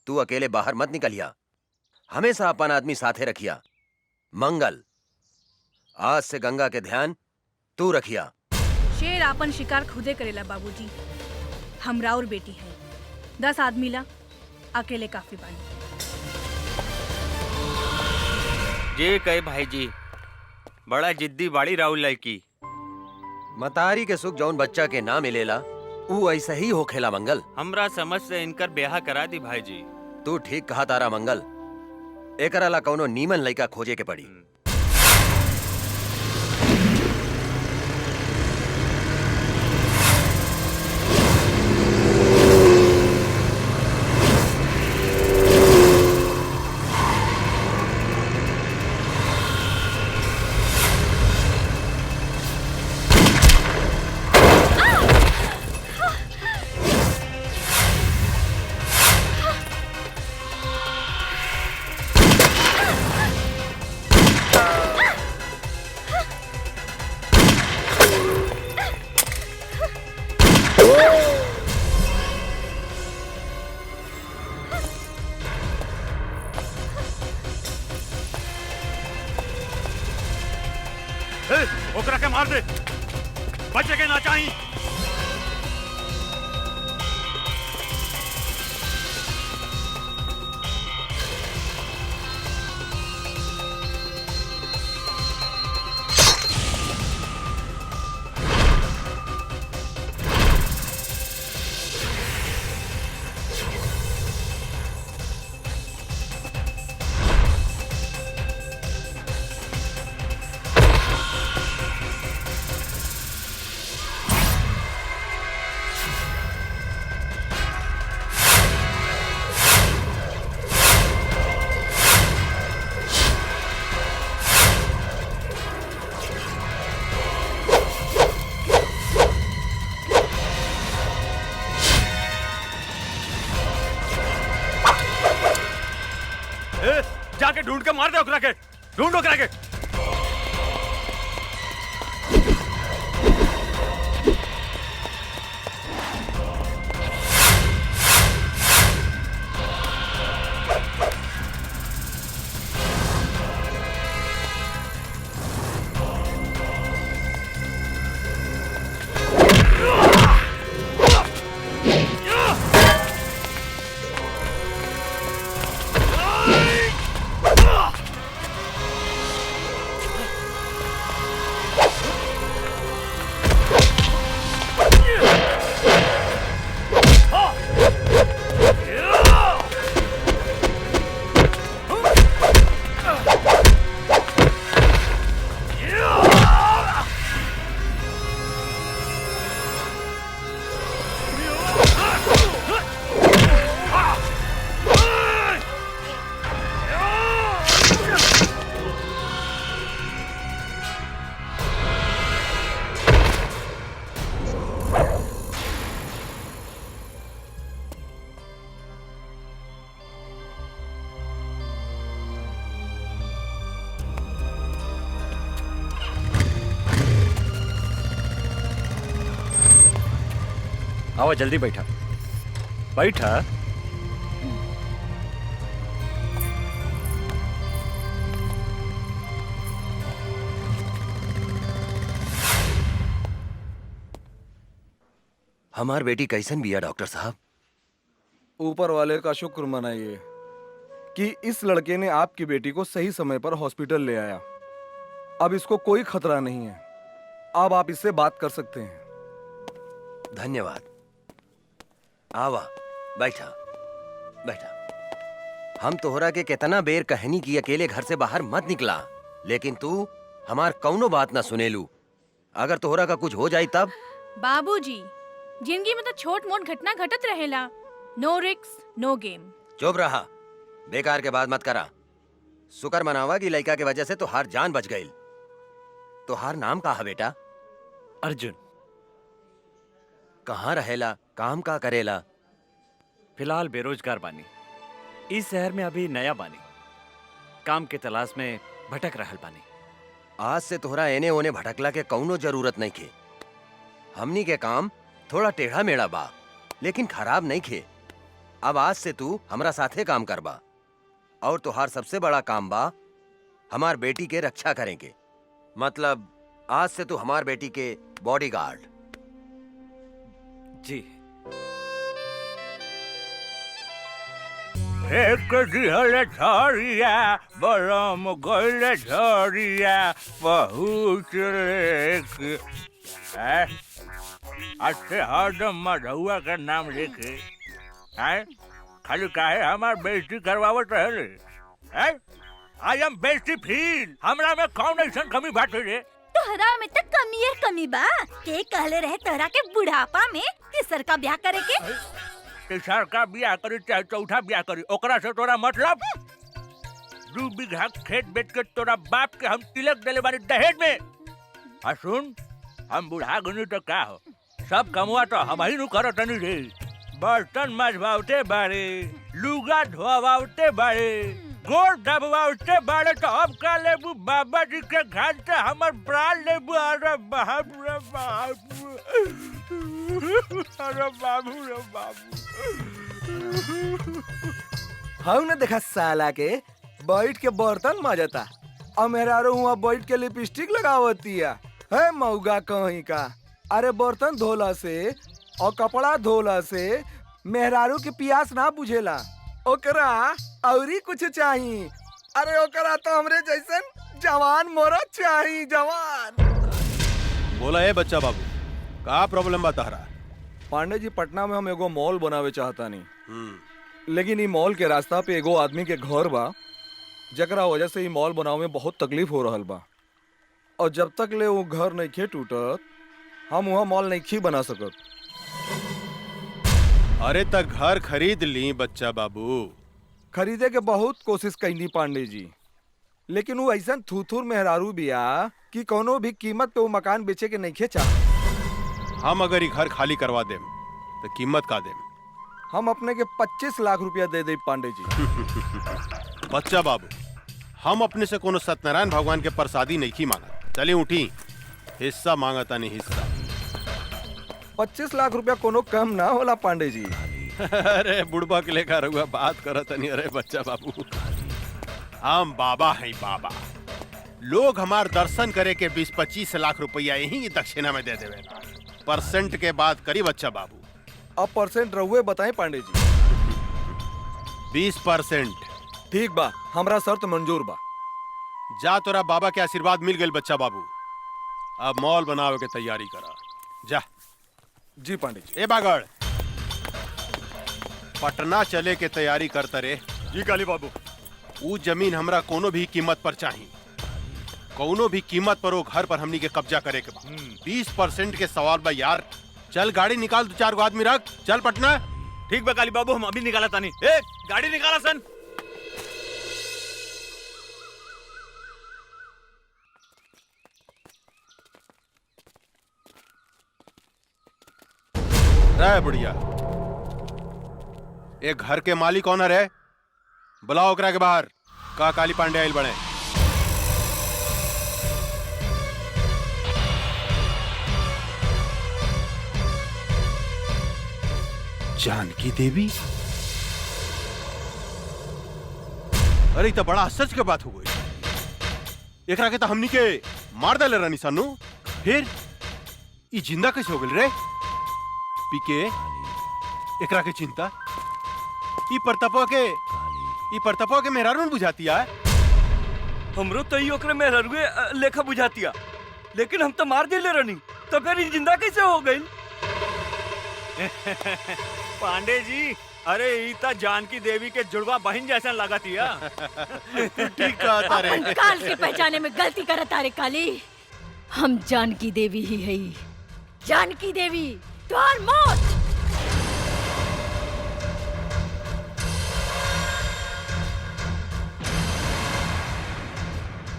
तू अकेले बाहर मत निकलिया, हमेशा अपन आदमी साथे रखिया। मंगल, आज से गंगा के ध्यान तू रखिया। शेर आपन शिकार खुदे करेला बाबूजी। हमरा और बेटी है, 10 आदमी ला अकेले काफी बानी। जे कहे भाई जी, बड़ा जिद्दी बाड़ी राहुल लड़की। मतारी के सुख जौन बच्चा के ना मिलेला, ऊ ऐसा ही होखेला मंगल। हमरा समझ से इनकर ब्याह करा दी भाई जी। तू ठीक कहा तारा मंगल, एकरा ला कौनो नीमन लड़का खोजे के पड़ी। ओकरा के मार दे, बचे के ना चाहिए। जाके ढूंढ के मार दे ओकरा के, ढूंढ ओकरा के। आओ जल्दी बैठा बैठा। हमार बेटी कैसन बिया डॉक्टर साहब? ऊपर वाले का शुक्र मनाइए। कि इस लड़के ने आपकी बेटी को सही समय पर हॉस्पिटल ले आया। अब इसको कोई खतरा नहीं है। अब आप इससे बात कर सकते हैं। धन्यवाद। आवा, बैठा बैठा। हम तोहरा के कितना बेर कहनी की अकेले घर से बाहर मत निकला, लेकिन तू हमार कौनो बात ना सुनेलू। अगर तोहरा का कुछ हो जाई तब? बाबूजी, जिंदगी में तो छोट मोट घटना घटत रहेला। नो रिस्क नो गेम। चुप रहा, बेकार के बात मत करा। शुक्र मनावा की लड़का के वजह से तोहार जान बच गई। तोहार नाम का है बेटा? अर्जुन। कहाँ रहेला, काम का करेला? फिलहाल बेरोजगार बानी। इस शहर में अभी नया बानी, काम के तलाश में भटक रहल बानी। आज से तोहरा एने ओने भटकला के कौनो जरूरत नहीं खे। हमनी के काम थोड़ा टेढ़ा मेढ़ा बा, लेकिन खराब नहीं खे। अब आज से तू हमरा साथे काम करबा, और तोहार सबसे बड़ा काम बा हमार बेटी के रक्षा करेंगे। मतलब आज से तू हमार बेटी के बॉडीगार्ड। जी। एक दिहले झरिया बरम गइले झरिया बहुत लेके अच्छे हरदम मधुआ का नाम लेके खाली काहे हमार बेइज्जती करवावत रहे। आई एम बेइज्जती फील। हमरा में कौन ऐसा कमी बात रे? तोहरा में तो कमी है कमी बा। के कहले रहे तोहरा के बुढ़ापा में तीसर का ब्याह करे के? तीसर का ब्याह करी चाहे चौथा ब्याह करी, ओकरा से तोरा मतलब? 2 बीघा खेत बेच के तोरा बाप के हम तिलक देले बानी दहेज में। आ सुन, हम बुढ़ा गनी तो का हो, सब कमुआ तो हम ही नु करत नहीं रे। बर्तन मजवाते बारे, लुगा धोवाते बारे, गोड़ दबवाते बारे, तो अब का लेबू बाबा जी के घर से हमर प्राण लेबू। अरे बाप रे बाप, अरे बाबू रे बाबू। हम ने देखा साला के बैठ के बर्तन माजता, और मेहरारू हुआ बैठ के लिपस्टिक लगावतिया है मऊगा कहीं का। अरे बर्तन धोला से और कपड़ा धोला से मेहरारू के प्यास ना बुझेला, ओकरा औरी कुछ चाहिए। अरे ओकरा तो हमरे जैसन जवान मरद चाहिए, जवान। बोला है बच्चा बाबू, का प्रॉब्लम बता रहा? पांडे जी, पटना में हम एगो मॉल बनावे चाहता नहीं, लेकिन ई मॉल के रास्ता पे एगो आदमी के घर बा, जकरा वजह से ई मॉल बनावे में बहुत तकलीफ हो रहल बा। और जब तक ले वो घर नहीं खे टूटत, हम वहाँ मॉल नहीं खी बना सकत। अरे तक घर खरीद ली बच्चा बाबू। खरीदे के बहुत कोशिश कईनी पांडे जी, लेकिन वो ऐसा थूथूर मेहरारू बिया कि कोनो भी कीमत पे वो मकान बेचे के नहीं खे चाह। हम अगर ये घर खाली करवा देम तो कीमत का देम? हम अपने के 25 लाख रुपया दे दे पांडे जी। बच्चा बाबू, हम अपने से कोनो सत्यनारायण भगवान के प्रसादी नहीं की मांगा। चलिए उठी, हिस्सा मांगता नहीं हिस्सा। 25 लाख रुपया कोनो कम ना होला पांडे जी। अरे बुढ़बा के लेकर हुआ बात करत नहीं। अरे बच्चा बाबू, हम बाबा हैं बाबा। लोग हमार दर्शन करे के 20-25 लाख रुपया यही दक्षिणा में दे देवे। परसेंट के बात करी बच्चा बाबू। अब परसेंट रहुए बताएं पांडे जी। 20%। ठीक बा, हमरा शर्त मंजूर बा। जा, तोरा बाबा के आशीर्वाद मिल गए बच्चा बाबू। अब मॉल बनावे के तैयारी करा जा। जी पांडे जी। ए बागड़, पटना चले के तैयारी करता रे। जी काली बाबू। वो जमीन हमरा कोनो भी कीमत पर चाहिए। कोनो भी कीमत पर वो घर पर हमनी के कब्जा करे के बा। 20% के सवाल बा यार। चल गाड़ी निकाल, 2-4 गो आदमी रख, चल पटना। ठीक बा काली बाबू, हम अभी निकाला तानी। ए गाड़ी निकाला सन। रे बुढ़िया, एक घर के मालिक ऑनर है, बुलाओ ओकरा के बाहर। का काली पांडे आइल बने। जानकी देवी? अरे तो बड़ा आश्चर्य के बात हो गई। एकरा के तो हमनी के मार डाले रानी सानू, फिर ई जिंदा कैसे हो गई रे? पीके एकरा के चिंता, ई प्रतापवा के ई परतपा के मेहरारू में बुझातिया। हमरो तो ओकरे में हरुए लेखा बुझातिया, लेकिन हम तो मार दिले रहनी, तो फिर ई जिंदा कैसे हो गई? पांडे जी, अरे ईता जानकी देवी के जुड़वा बहन जैसा लगातिया। ठीक कहता रे। अपन काल के पहचाने में गलती करत रे काली। हम जानकी देवी ही है। जानकी देवी तुम्हार मौत।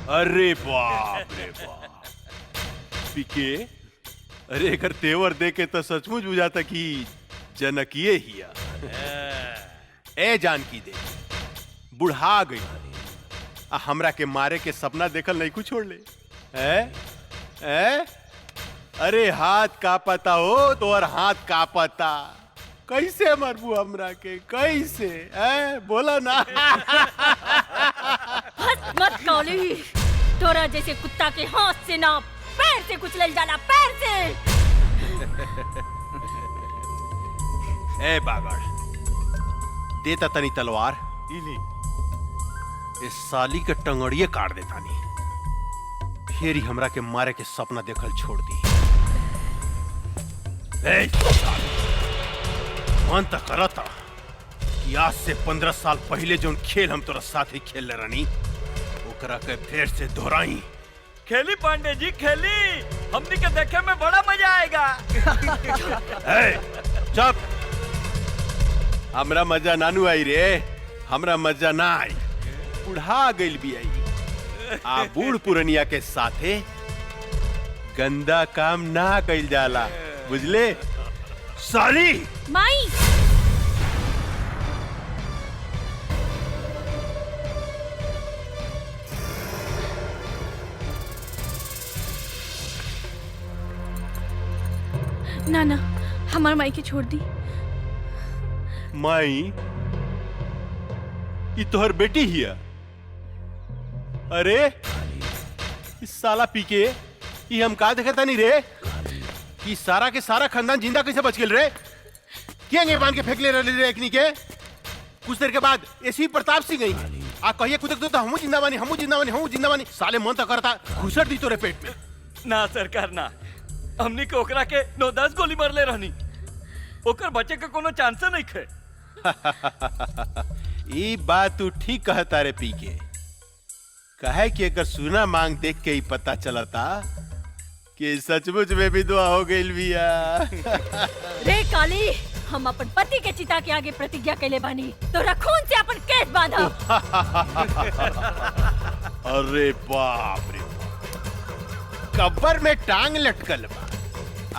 अरे बाप रे बाप पीके, अरे एकर तेवर देके तो सचमुच बुझाता कि जनकिए हिया। ए जानकी दे बुढ़ा गई आ हमरा के मारे के सपना देखल नहीं कुछ छोड़ ले। अरे हाथ का पता हो तो और हाथ का पता, कैसे मरबू हमरा के, कैसे बोला ना। हंस मत काली, तोरा जैसे कुत्ता के हाथ से ना पैर से कुचलल जाला, पैर से। ए बागड़, देता तनी तलवार, इली इस साली के टंगड़िए काट देता नी, फिर ही हमरा के मारे के सपना देखल छोड़ दी। ए मन तक करता कि आज से 15 साल पहले जो खेल हम तोरा साथ ही खेल रहनी, ओकरा के फिर से दोहराई। खेली पांडे जी खेली, हमनी के देखे में बड़ा मजा आएगा। चुप, हमरा मजा नानू आई रे, हमरा मजा ना आई, बुढ़ा गइल भी आई। आ बूढ़ पुरनिया के साथे गंदा काम ना कइल जाला, बुझले साली। माई ना ना, हमार माई के छोड़ दी। माई ये तोहर बेटी हिया। अरे इस साला पी के ये हम का देखता नहीं रे कि सारा के सारा खानदान जिंदा कैसे बच गेल रे। क्या बांध के फेंक ले रहे रे एकनी के। कुछ देर के बाद ऐसी प्रताप सिंह गई आ कहिए कुछ तो हमू जिंदा बानी, हमू जिंदा बानी, हमू जिंदा बानी। साले मन तो करता घुसर दी तोरे पेट में। ना सरकार ना, हमनी के ओकरा के 9-10 गोली मार ले रहनी, ओकर बचे के कोनो चांस नहीं खे। ये बात तू ठीक कहता रे पी के, कहे कि अगर सुना मांग देख के ही पता चलता कि सचमुच में भी दुआ हो गई बिया। रे काली, हम अपन पति के चिता के आगे प्रतिज्ञा कैले बानी, तोरा खून से अपन केस बांधा। अरे बाप रे, कब्र में टांग लटकल बा,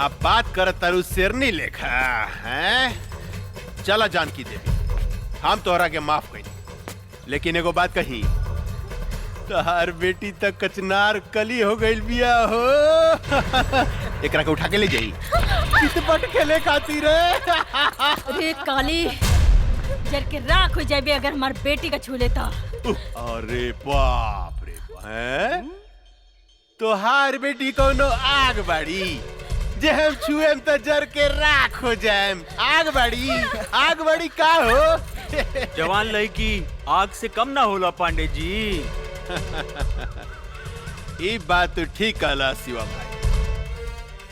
अब बात कर तरु शेरनी लेखा हैं। चला जानकी देवी, हम तोहरा के माफ कही, लेकिन एगो बात कही, तोहार बेटी तक कचनार कली हो गई बिया हो। एकरा के उठा के ले जाई चितपट खेले खातिर। रे काली, जर के राख हो जाबे अगर हमार बेटी का छू लेता। अरे बाप रे, हैं तोहार बेटी कोनो आग बाड़ी, जे हम छुएम तो जर के राख हो जाएम। आग बड़ी का हो। जवान लड़की आग से कम ना होला पांडे जी। ये बात तो ठीक कहला शिवा भाई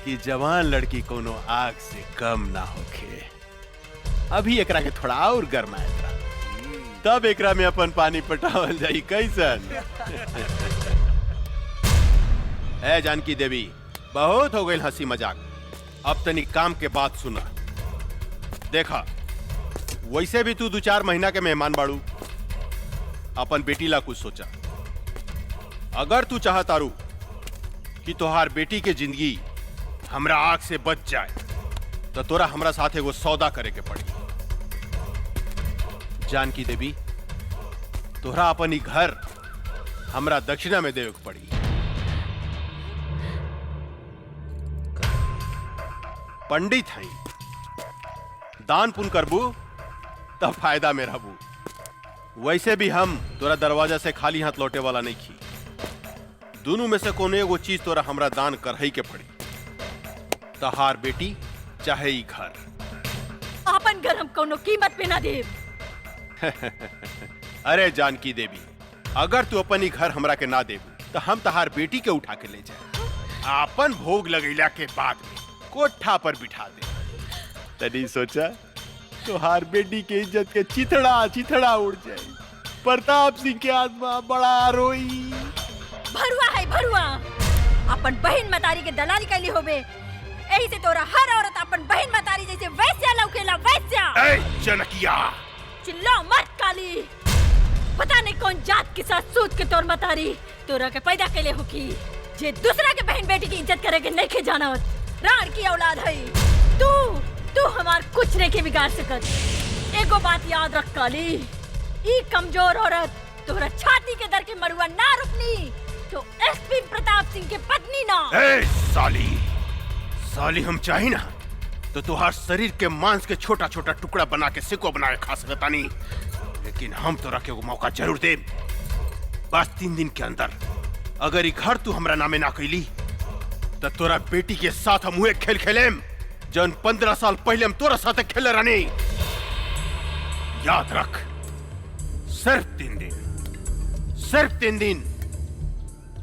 कि जवान लड़की कोनो आग से कम ना होखे। अभी एकरा के थोड़ा और गरमाएगा, तब एकरा में अपन पानी पटावल जाई कैसन। ए जानकी देवी, बहुत हो गई हंसी मजाक, अब तनी काम के बात सुना। देखा, वैसे भी तू 2-4 महीना के मेहमान बाड़ू, अपन बेटी ला कुछ सोचा। अगर तू चाहतारू कि तोहार बेटी के जिंदगी हमरा आग से बच जाए, तो तोरा हमरा साथ एगो सौदा करे के पड़ी। जानकी देवी, तोहरा अपन ही घर हमरा दक्षिणा में देवे के पड़ी। पंडित हई, दान पुण्य करबू तब फायदा में रहबू। वैसे भी हम तोरा दरवाजा से खाली हाथ लौटे वाला नहीं खी। दोनों में से कोनो एगो चीज तोरा हमरा दान करही के पड़ी, तहार बेटी चाहे ई घर। अपन घर हम कोनो कीमत पे ना देब। अरे जानकी देवी, अगर तू अपनी घर हमरा के ना देबू तो हम तहार बेटी के उठा के ले जाए, आपन भोग लगैला के बाद में कोठा पर बिठा दे। तनी सोचा तोहार बेटी के इज्जत के चिथड़ा चिथड़ा उड़ जाए, प्रताप सिंह के आत्मा बड़ा रोई। भरुआ है भरुआ, अपन बहन मतारी के दलाली कैली होबे, यही से तोरा हर औरत अपन बहन मतारी जैसे वैस्या लौकेला वैस्या। ए जनकिया, चिल्लाओ मत काली, पता नहीं कौन जात के साथ सूत के तोर मतारी तोरा के पैदा कैले हो की जे दूसरा के बहन बेटी की इज्जत करे के नहीं के जानत। राण की औलाद है तू हमार कुछ नहीं के बिगाड़ सकत। एगो बात याद रख काली, ई कमजोर औरत तोरा छाती के दर के मरुआ ना रुकनी तो एसपी प्रताप सिंह के पत्नी ना। ए साली हम चाही ना तो तुहार शरीर के मांस के छोटा छोटा टुकड़ा बना के सिको बना के खा सकता नहीं, लेकिन हम तोरा के वो मौका जरूर दे। बस 3 दिन के अंदर अगर ई घर तू हमरा नामे ना कैली तो तोरा बेटी के साथ हम हुए खेल खेलेम जन 15 साल पहले हम तोरा साथ खेले रहनी। याद रख, सिर्फ 3 दिन, सिर्फ 3 दिन।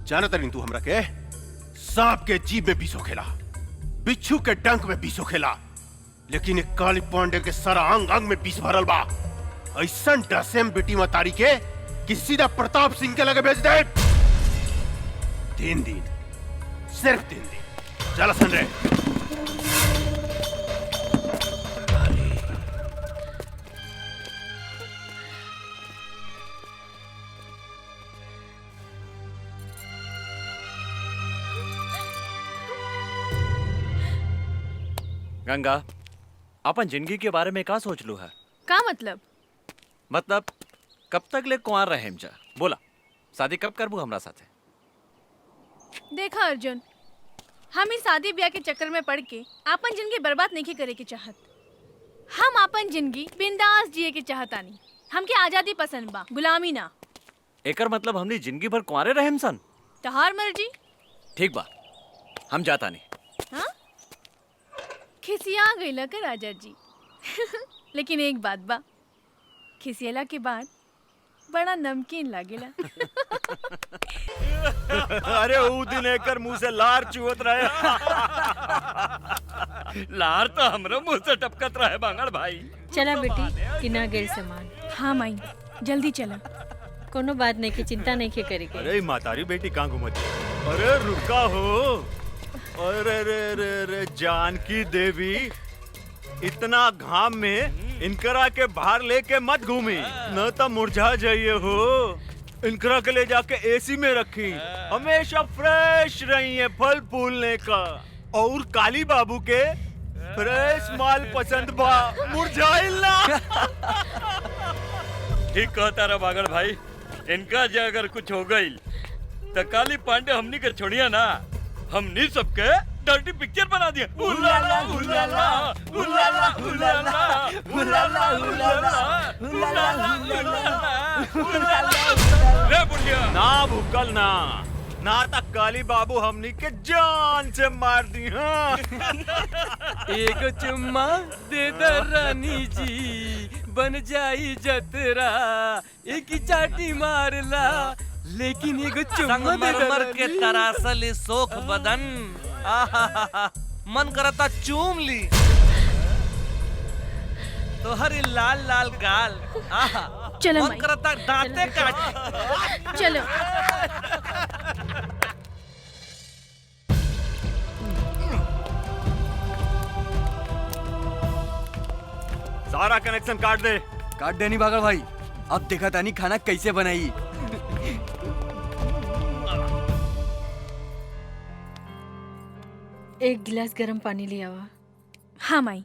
जानता नहीं तू हमरा के सांप के जीभ में बीसो खेला, बिच्छू के डंक में बीसो खेला, लेकिन एक काली पांडे के सारा अंग अंग में बीस भरल बा। ऐसा डसेम बेटी मतारी के कि सीधा प्रताप सिंह के लगे भेज दे। 3 दिन, सिर्फ 3 दिन। चला सन रे। गंगा, अपन जिंदगी के बारे में का सोच लू है? का मतलब? मतलब कब तक ले कुंवार रहे जा? बोला, शादी कब करबू हमरा साथे? देखा अर्जुन, हम इस शादी ब्याह के चक्कर में पड़ के अपन जिंदगी बर्बाद नहीं करे के चाहत। हम अपन जिंदगी बिंदास जिए के चाहतानी। हमके आजादी पसंद बा, गुलामी ना। एकर मतलब हमनी जिंदगी भर कुंवारे रहेम सन? तहार मर्जी। ठीक बा, हम जाता नहीं। हाँ? खिसिया गईला का राजा जी। लेकिन एक बात बा, खिसियला के बाद बड़ा नमकीन लागेला। अरे ऊ दिन एकर मुंह से लार चुहत रहे। लार तो हमरो मुंह से टपकत रहे बांगड़ भाई। चला बेटी, किना गेल सामान। हाँ माई, जल्दी चला। कोनो बात नहीं की चिंता नहीं के करे के। अरे मातारी बेटी कहाँ घूमती? अरे रुका हो। अरे रे रे रे जानकी देवी, इतना घाम में इनकरा के बाहर लेके मत घूमी, न तो मुरझा जाइए हो। इनकरा के ले जाके एसी में रखी, हमेशा फ्रेश रही है फल फूलने का। और काली बाबू के फ्रेश माल पसंद बा, मुरझाइल ना। ठीक कहता रहा बागड़ भाई, इनका जो अगर कुछ हो गई तो काली पांडे हमनी के छोड़िया ना, हमनी सबके डर्टी पिक्चर बना दिया। उलाला उलाला उलाला उलाला उलाला उलाला उलाला। रे बुढ़िया, ना भूकल ना तक काली बाबू हमनी के जान से मार दी। हाँ। एक चुम्मा दे दे रानी जी, बन जाई जतरा। एक ही चाटी मारला, लेकिन एगो चुम्मा दे दे रानी। के तरासल सोख बदन, मन करता चूम ली तो हरी लाल लाल गाल। चलो मन करता दांते काट। चलो। सारा कनेक्शन काट दे। काट देनी बागड़ भाई, अब देखा तानी खाना कैसे बनाई। एक गिलास गर्म पानी ले आवा। हाँ माई।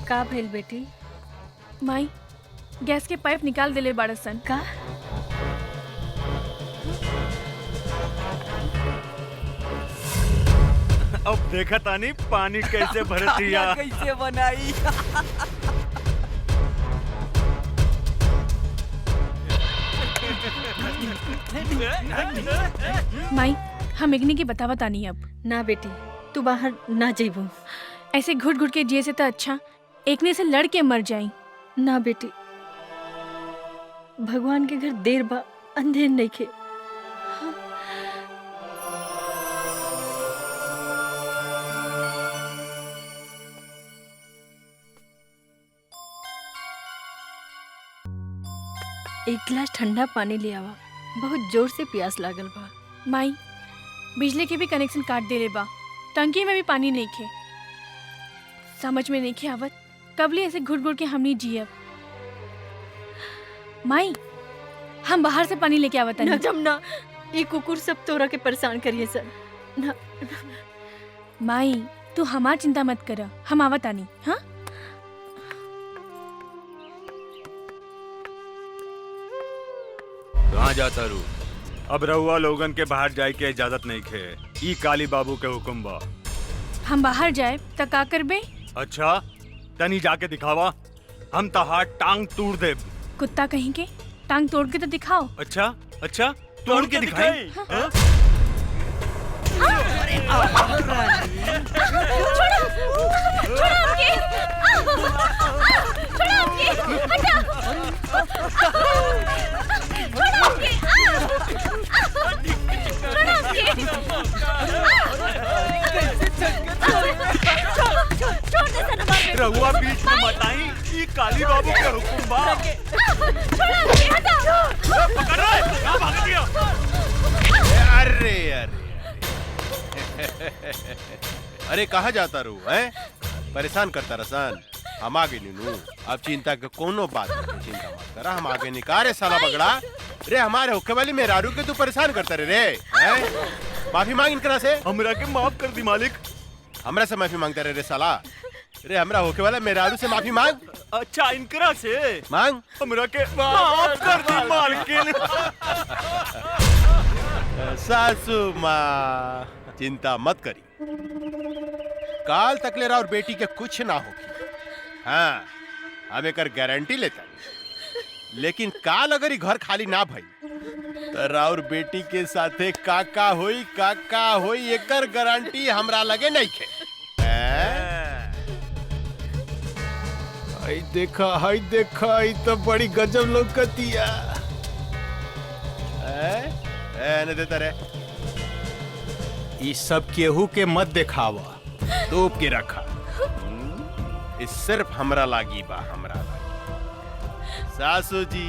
का भइल बेटी? माई, गैस के पाइप निकाल देले बाड़सन। का? अब देखा तानी पानी कैसे भरतिया। कैसे बनाई। माई हम इग्नी की बतावा तानी अब। ना बेटी तू बाहर ना जेबू। ऐसे घुट घुट के जिए से तो अच्छा एकने से लड़ के मर जाई। ना बेटी भगवान के घर देर बा अंधेर नहीं खे। एक गिलास ठंडा पानी ले आवा, बहुत जोर से प्यास लागल बा। माई बिजली के भी कनेक्शन काट दे रे बा, टंकी में भी पानी नहीं खे। समझ में नहीं खे आवत कबले ऐसे घुट घुट के हमनी जियब। माई हम बाहर से पानी लेके आवत ना जमुना, ये कुकुर सब तोरा के परेशान करिए सर ना। माई तू हमार चिंता मत कर, हम आवत आनी। हाँ कहाँ जाता रू? अब रहुआ लोगन के बाहर जाए के इजाजत नहीं खे। ई काली बाबू के हुक्म बा। हम बाहर जाए त का करबे? अच्छा तनी जाके दिखावा, हम तहार टांग तोड़ दे। कुत्ता कहीं के टांग तोड़ के तो दिखाओ। अच्छा अच्छा तोड़ के दिखाई। हाँ? रहुआ बीच में मत आई, ये काली बाबू के हुक्म बा। पकड़ रहा है, कहाँ भाग दिया? अरे अरे अरे कहाँ जाता रू है? परेशान करता रसान। हम आगे नीनू, अब चिंता के कोनो बात नहीं, चिंता मत करा, हम आगे निकारे साला बगड़ा। रे हमारे हुक्के वाली मेहरारू के तू परेशान करता रे हैं? माफी मांग इनकरा से। हमरा के माफ कर दी मालिक। हमरा से माफी मांगता रे साला। रे हमरा होके वाला मेहरारू से माफी मांग। अच्छा इनकरा से मांग। हमरा के माफ कर दी मालकिन। सासू माँ चिंता मत करी, काल तकले और बेटी के कुछ ना होगी। हाँ हम एक गारंटी लेता, लेकिन काल अगर घर खाली ना भई तो राउर बेटी के साथे काका होई एकर गारंटी हमरा लगे नहीं खे। हाय देखा ई तो बड़ी गजब लौकतिया। न देता रे, ई सब केहू के मत दिखावा, तोप के रखा। इस सिर्फ हमरा लागी बा, हमरा लागी। सासू जी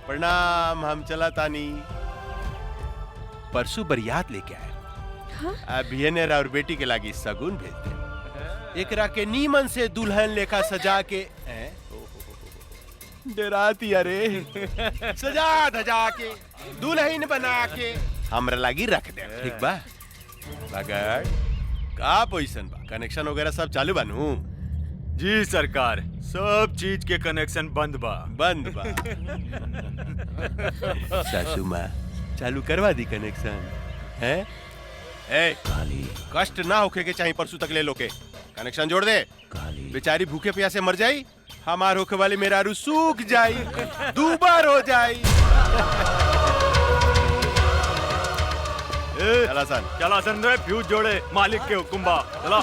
प्रणाम, हम चला तानी। परसों बरियात लेके आए। अभी ने और बेटी के लागी सगुन भेज दे। एकरा के नीमन से दुल्हन लेखा सजा के डराती अरे सजा धजा के दुल्हन बना के हमरा लागी रख दे। ठीक बा? मगर का पोजीशन बा? कनेक्शन वगैरह सब चालू बानू? जी सरकार, सब चीज के कनेक्शन बंद बा। सासू माँ चालू करवा दी कनेक्शन है? ए काली कष्ट ना होके के चाहिए, परसों तक ले लो के कनेक्शन जोड़ दे। काली बेचारी भूखे प्यासे मर जाई, हमार होके वाली मेहरारू सूख जाई, दूबर हो जाई। चला सन रे, फ्यूज जोड़े, मालिक के हुक्म बा। चला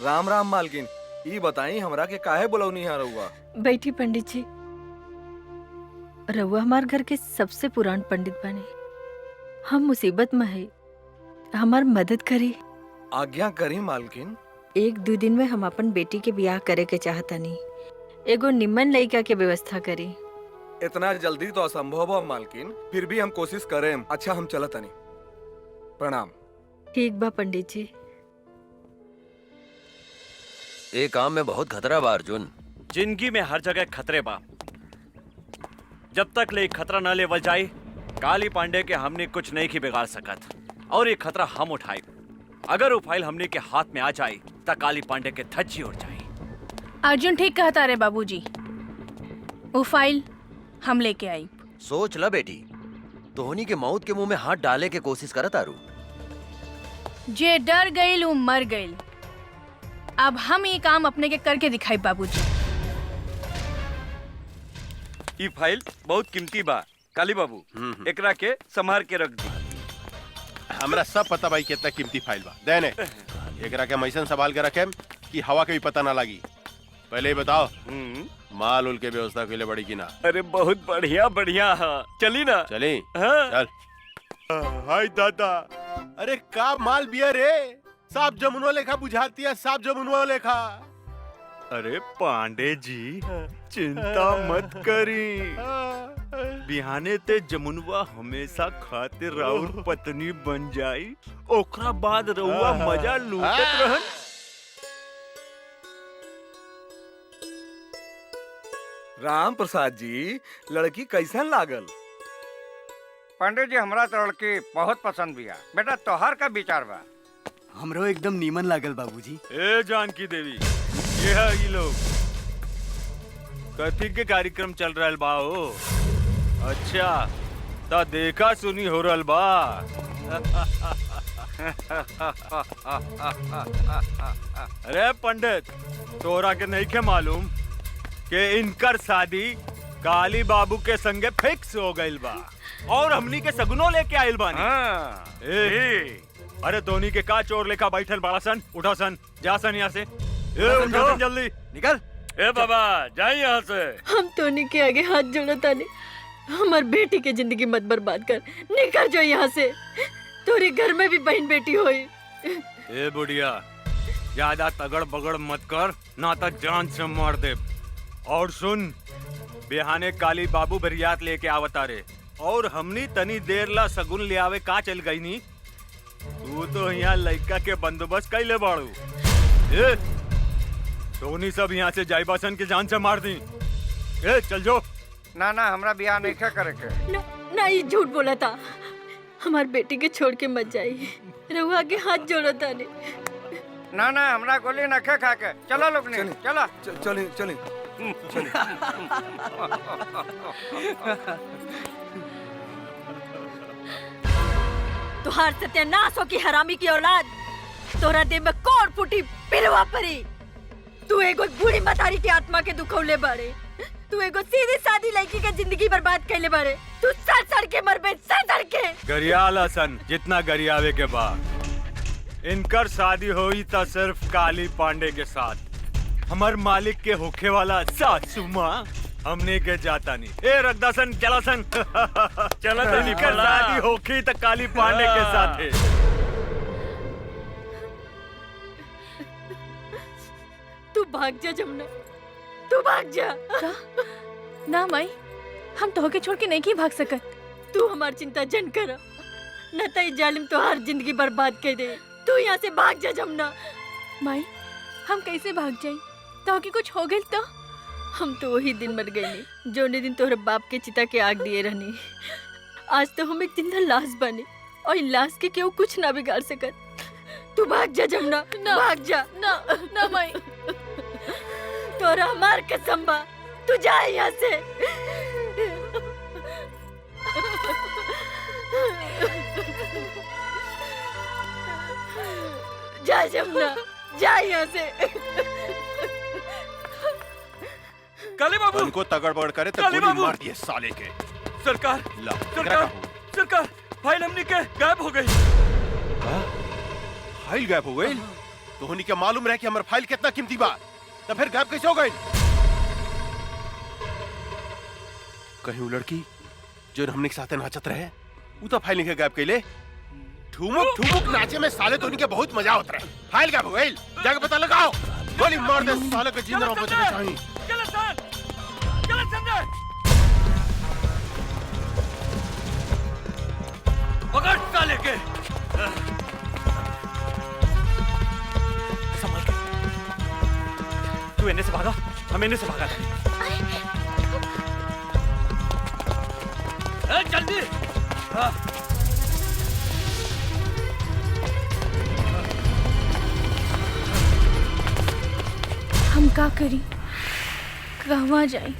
राम राम मालकिन, ई बताई हमरा के काहे बुलौनी है रउआ? बैठी पंडित जी। रउआ हमार घर के सबसे पुरान पंडित बने, हम मुसीबत में है, हमार मदद करी। आज्ञा करी मालकिन। 1-2 दिन में हम अपन बेटी के ब्याह करे के चाहतनी, एगो निम्मन लड़का के व्यवस्था करी। इतना जल्दी तो असंभव है मालकिन, फिर भी हम कोशिश करें। अच्छा हम चलत तनी। प्रणाम। ठीक बा पंडित जी। एक काम में बहुत खतरा बा अर्जुन। जिंदगी में हर जगह खतरे बा। जब तक ले खतरा न लेवल जाए काली पांडे के हमने कुछ नहीं की बिगाड़ सकत और ये खतरा हम उठाए। अगर वो फाइल हमने के हाथ में आ जाए तो काली पांडे के धज्जी उड़ जाए। अर्जुन ठीक कहता रे बाबूजी, वो फाइल हम लेके आई। सोच ला बेटी, धोनी के मौत के मुंह में हाथ डाले के कोशिश करत आरू। जे डर गईल वो मर गईल। अब हम ये काम अपने के करके दिखाई बाबूजी। ई फाइल बहुत कीमती बा काली बाबू, एकरा के संभाल के रख दी। हमरा सब पता भाई कितना कीमती फाइल बा। देने एकरा के मैसन संभाल के रखे कि हवा के भी पता ना लगी। पहले ही बताओ माल उल के व्यवस्था के लिए बड़ी की ना? अरे बहुत बढ़िया बढ़िया है, चली ना? चली हाँ। चल। हाय दादा, अरे का माल बिया रे, साफ जमुनवा लेखा बुझाती है, साफ जमुनवा लेखा। अरे पांडे जी चिंता मत करी, बिहाने ते जमुनवा हमेशा खातिर राउर पत्नी बन जाई, ओकरा बाद रउआ मजा लूटत रहन। राम प्रसाद जी, लड़की कैसन लागल? पांडे जी हमरा तो लड़की बहुत पसंद बिया। बेटा तोहार का विचार बा? हमरो एकदम नीमन लागल बाबूजी। ए जानकी देवी, ये है ये लोग कथी के कार्यक्रम चल रहल बा हो? अच्छा ता देखा सुनी हो रहल बा। अरे पंडित, तोरा के नहीं के मालूम कि इनकर शादी काली बाबू के संगे फिक्स हो गइल बा और हमनी के सगुनो लेके आइल बानी। अरे धोनी के का चोर लेखा बैठल बड़ा सन, उठा सन, जा सन यहाँ से। उठो जल्दी निकल। ए बाबा जाए यहाँ से। हम टोनी के आगे हाथ जोड़ता नहीं, हमार बेटी के जिंदगी मत बर्बाद कर। निकल जो यहाँ से, तोरे घर में भी बहन बेटी होई। ए बुढ़िया, ज्यादा तगड़ बगड़ मत कर, ना तो जान से मार दे। और सुन, बिहाने काली बाबू बरियात लेके आवता रे और हमनी तनी देर ला सगुन ले आवे का चल गई नी। तू तो यहाँ लड़का के बंदोबस्त कैले बाड़ू। ए टोनी सब यहाँ से जाइबासन के जान से मार दी। ए चल जो। ना ना हमरा बियाह नहीं करे के। ना ये झूठ बोला था, हमार बेटी के छोड़ के मत जाई। रहुआ के हाथ जोड़ता नहीं। ना ना हमरा गोली न खा के चलो लोग ने चला चले चले तुहार सत्यानाश हो की हरामी की औलाद। तोरा देह में कौन फूटी पिलवा परी। तू एगो बूढ़ी मतारी की आत्मा के दुखौले बाड़े। तू एगो सीधी सादी लड़की के जिंदगी बर्बाद कैले बाड़े। तू सड़ सड़ के मरबे, सड़ के। गरियाला सन जितना गरियावे के बाद इनकर शादी हुई था सिर्फ काली पांडे के साथ। हमार मालिक के होखे वाला सासू माँ हमने के जाता नहीं। ए रगदासन चला सन। चला तो इनकर शादी होखी तो काली पांडे के साथ है। तू भाग जा जमुना, तू भाग जा। ना माई, हम तो के छोड़ के नहीं की भाग सकत। तू हमार चिंता जन कर, न तो ये जालिम तोहार जिंदगी बर्बाद कर दे। तू यहाँ से भाग जा जमुना। माई हम कैसे भाग जाई? तो कि कुछ हो गई तो? हम तो वही दिन मर गए नी जो दिन तोहरे बाप के चिता के आग दिए रहनी। आज तो हम एक जिंदा लाश बने और इन लाश के केहू कुछ ना बिगाड़ सकत। तू भाग जा जमुना, भाग जा। ना ना माई, तोरा हमार कसम बा, तू जा यहाँ से। जा जमुना, जा यहाँ से। काली बाबू उनको तगड़ बगड़ करे तो काली गोली बाबू! मार दिए साले के। सरकार ला सरकार सरकार, फाइल हमने के गायब हो गई। फाइल गायब हो गई? तो होनी क्या मालूम रहे कि हमारा फाइल कितना कीमती बा, तो फिर गायब कैसे हो गई? कहीं वो लड़की जो हमने के साथ नाचत रहे वो तो फाइल नहीं गायब कैले। ठुमुक ठुमुक नाचे में साले तो उनके बहुत मजा होता रहे। फाइल गायब हो गई, जाके पता लगाओ। गोली मार दे साले के जिंदा बचने चाहिए। चलो सर, चलो संजय। पकड़ साले के। संभल के। तू इन्हें से भागा, हम इन्हें से भागा। जल्दी। हम का करी, कहवा जाई?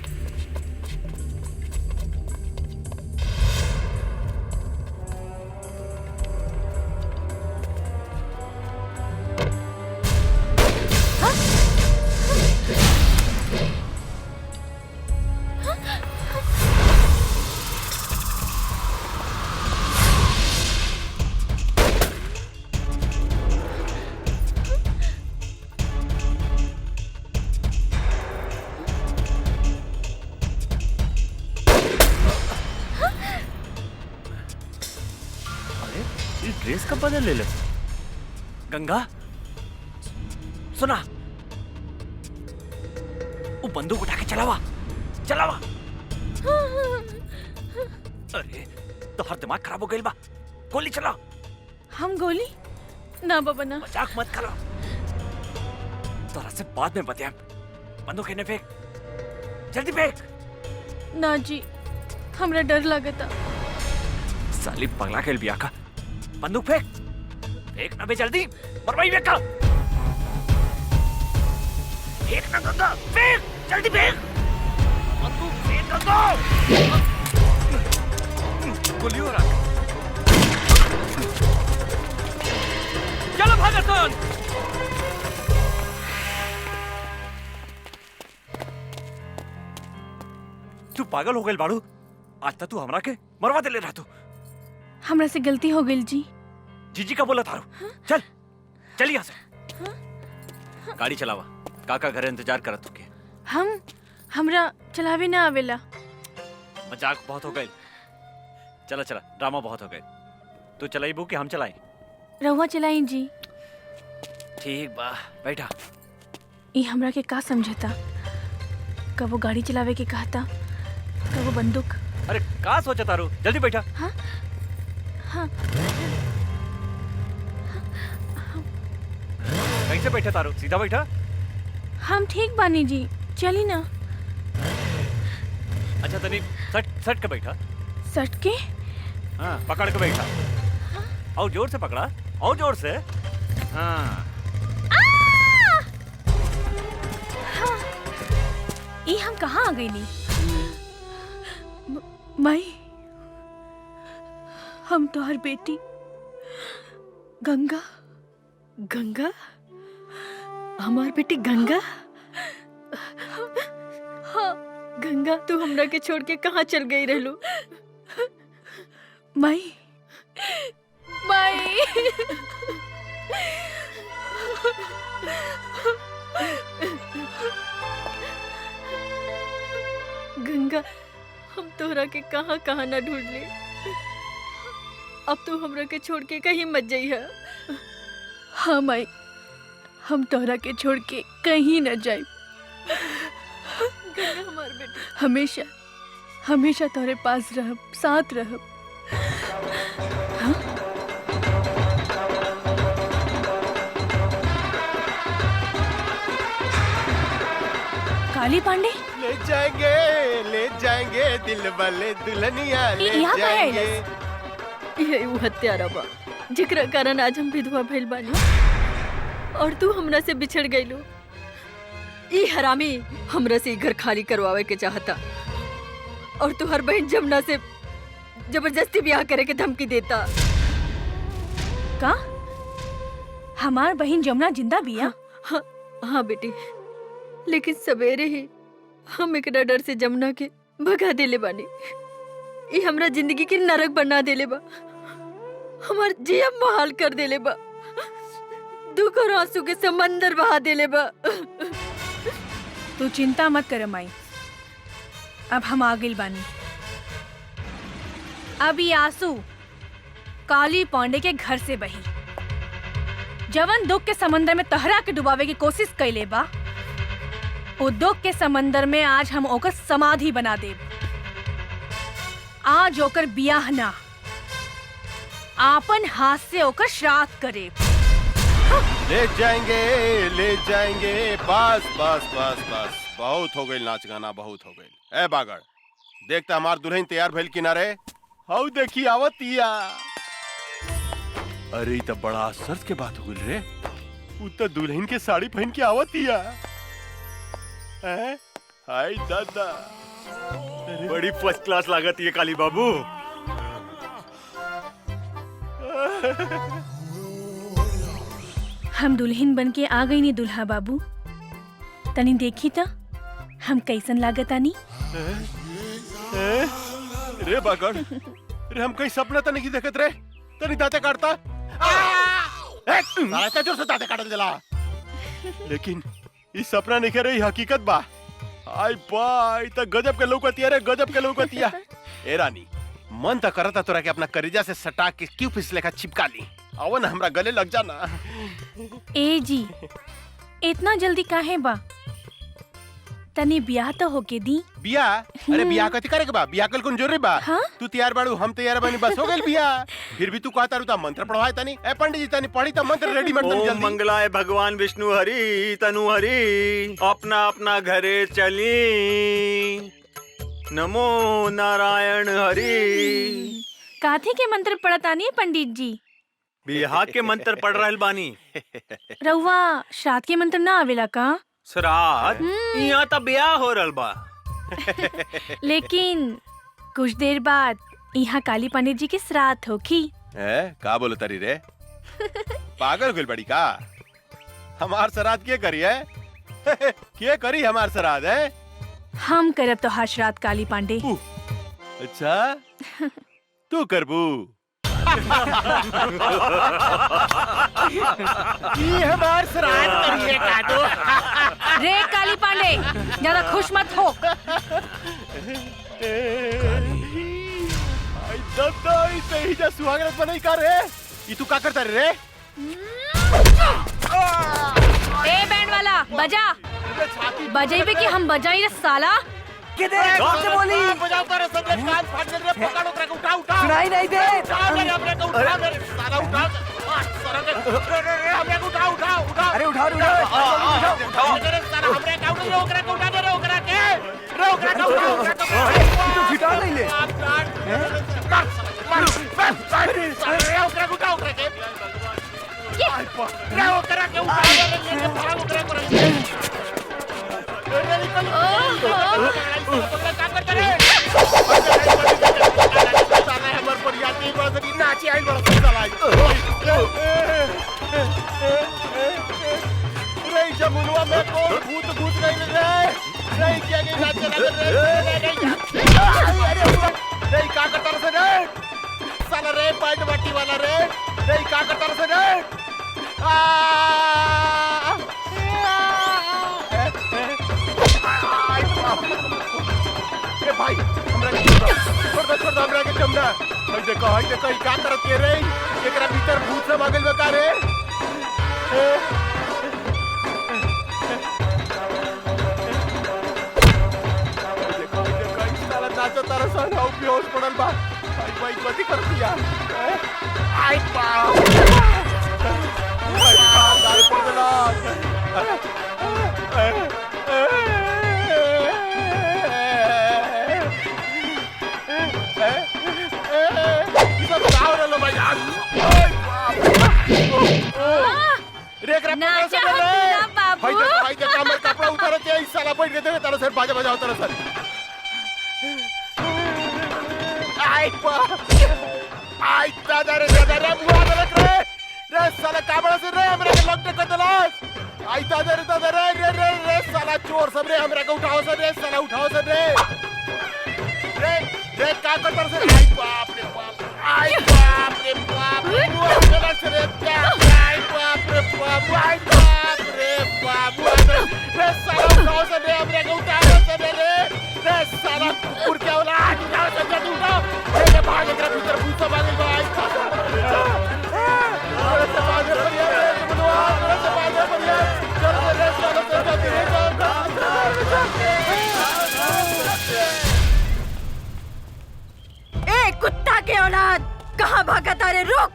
ड्रेस कब बदल ले? गंगा सुना, वो बंदूक उठा के चलावा चलावा। अरे तो हर दिमाग खराब हो गई बा, गोली चला। हम गोली ना बाबा ना। मजाक मत करो, तोरा से बाद में बताया। बंदूक इन्हें फेंक, जल्दी फेंक। ना जी, हमरा डर लगता। साली पगला के बिया का। बंदूक फेंक, फेंक ना बे जल्दी, मरवाई फेंका। फेंक ना गंगा, फेंक जल्दी फेंक। बंदूक फेंक गंगा। गोली हो रहा। चलो भागतन। तू पागल हो गई बाड़ू, आज तक तू हमरा के मरवा दे ले रहा तू। हमरा से गलती हो गई जी। जीजी का बोला थारू। चल चल यहाँ से। गाड़ी चलावा, काका घर इंतजार करत तुके। हमरा चलावे ना आवेला। मजाक बहुत हो गई, चला चला, ड्रामा बहुत हो गई। तू चलाइबू कि हम चलाई? रहुआ चलाई जी। ठीक बा, बैठा। ये हमरा के का समझता, कब वो गाड़ी चलावे के कहता, कब वो बंदूक। अरे का सोचा तारू, जल्दी बैठा। हाँ हाँ। कैसे बैठा तारू, सीधा बैठा। हम ठीक बानी जी, चली ना। अच्छा तनी सट सट के बैठा। सट के? हाँ पकड़ के बैठा। और जोर से पकड़ा, और जोर से। हाँ ये हम कहाँ आ गई नी? माई, हम तो हर बेटी गंगा। गंगा? हमार बेटी गंगा? हाँ गंगा, तू हमरा के छोड़ के कहाँ चल गई रहलू? माई माई गंगा, हम तोहरा के कहाँ कहाँ ना ढूंढ ले। अब तू हमरा के छोड़ के कहीं मत जाइए। हाँ माई, हम तोहरा के छोड़ के कहीं न जाए। गंगा हमार बेटी, हमेशा हमेशा तोरे पास रहब, साथ रहब। हाँ? काली पांडे ले जाएंगे दिल वाले दुल्हनिया ले यहाँ पे है जाएंगे। ये वो हत्यारा बा जेकरा कारण आज हम विधवा भइल बानी और तू हमरा से बिछड़ गइलो। ई हरामी हमरा से घर खाली करवावे के चाहता और तू हर बहन जमुना से जबरदस्ती ब्याह करे के धमकी देता। का हमार बहन जमुना जिंदा बिया? हाँ बेटी, लेकिन सवेरे ही हम एकरा डर से जमुना के भगा देले बानी। ई हमरा जिंदगी के नरक बना देले बा, हमार जिया महाल कर देले बा, दुख और आंसू के समंदर बहा देले बा। तू चिंता मत कर माई, अब हम आ गइल बानी। अब ये आंसू काली पांडे के घर से बही। जवन दुख के समंदर में तहरा के डुबावे की कोशिश कैले बा, वो दुख के समंदर में आज हम ओकर समाधि बना देब। आज ओकर बियाह ना, आपन हाथ से ओकर श्राद्ध करेब। ले जाएंगे। बस बस बस बस, बहुत हो गई नाच गाना, बहुत हो गई। ए बागड़, देखता हमार दुल्हन तैयार भइल किनारे। हाउ देखी आवतिया। अरे ई तो बड़ा आश्चर्य के बात हो गई रे। उ तो दुल्हन के साड़ी पहन के आवतिया। हैं? हाय दादा। बड़ी फर्स्ट क्लास लागत है काली बाबू। हम दुल्हन बन के आ गई नी दुल्हा बाबू। तनी देखी था हम कैसन लागत आनी। रे बागड़, रे हम कहीं सपना तो नहीं देखत रे। तनी दांते काटता। साला इतना जोर से दांते काटल जला। लेकिन ई सपना नहीं करे, ई हकीकत बा। आई बाई त गजब के लौकतिया रे, गजब के लौकतिया। ए रानी, मन तो करता तोरा के अपना करेजा से सटा के क्यों फिस लेखा चिपका ली। आओ ना हमरा गले लग जाना। ए जी, इतना जल्दी काहे बा? तनी ब्याह तो होके दी। बिया? अरे बिया कथी करे के बा? बिया कल कौन जोरे बा? हाँ? तू तैयार बाड़ू, हम तैयार बानी, बस हो गेल बिया। फिर भी तू कहता रुता मंत्र पढ़वाए तनी। ए पंडित जी तनी पढ़ी त मंत्र रेडीमेड तनी ओम जल्दी। मंगलाय भगवान विष्णु हरि तनु हरि अपना अपना घरे चली। नमो नारायण हरि। काथे के मंत्र पढ़तानी है पंडित जी? बिहार के मंत्र पढ़ रहल बानी। रउआ श्राद्ध के मंत्र ना आवेला का? श्राद्ध? यहाँ तो ब्याह हो रहल बा। लेकिन कुछ देर बाद यहाँ काली पंडित जी के श्राद्ध होखी। का बोलो तरी रे? पागल गुल बड़ी का? हमार श्राद्ध के करी है? के करी हमार श्राद्ध है? हम करब तो हर श्राद्ध काली पांडे। अच्छा तू करबू? ये हमार श्राद्ध करिए काटो। रे काली पांडे, ज्यादा खुश मत हो। आई दादा, इसे ही जा सुहागरात बनाई का रे? ये तू का करता रे? ए बैंड वाला, बजा। बजाइबे कि हम बजाई रे साला? किधर कौन से बोली? बजाओ कर सब लोग कान फाड़ दे रे, पकड़ो कर उठा उठा। सुनाई नहीं दे। उठा मेरे अपने को उठा मेरे साला उठा। साला रे हमने को उठा उठा उठा। अरे उठाओ उठाओ मेरे साला हमने का उठा रे, ओकरा को उठा दे रे, ओकरा के रे, ओकरा का उठा। तू फिटा नहीं ले। रे ओकरा को उठा, ओकरा के रे, ओकरा के उठा रे, भाग ओकरा को। जमुनवा में कौन भूत भूत गई रे? क्या गई नाचे रे? का करता रे? साला रे पैंट बट्टी वाला रे? का करता रे? भाई हमरा के छोड़ दो हमरा के जमना। हई देखो ई का करत के रे? एकरा भीतर भूत सब आ गइल बा का रे? देखो ई साला नाचो तारा सन हाउ बेहोश पड़ल बा। भाई कथी कर दिया? आई बाप दाल पड़ गला। भाई देखा मैं कपड़ा उतारे थे, इस साला बैठ के तारा सर बाजा बजाओ तारा सर। आई दादा रे मुआ लग रे साला काबड़ा से रे हमरा के लग के दलास। आई दादा रे साला चोर सब रे हमरा के उठाओ से रे, साला उठाओ से रे का करता से। आई बाप रे बाप, आई बाप रे बाप, मुआ लग से रे क्या? आई बाप रे बाप, आई बाप रे बाप, रे साला उठाओ से रे हमरा के उठाओ से रे साला कुकुर के औलाद उठाओ से रे, उठाओ रे भाग एकरा भीतर भूत सब आ गइल बा। आई अरे समाज पर यार बुलवा, अरे समाज पर यार चल रे साला ए कुत्ता के औलाद, कहाँ भागा तारे? रुक,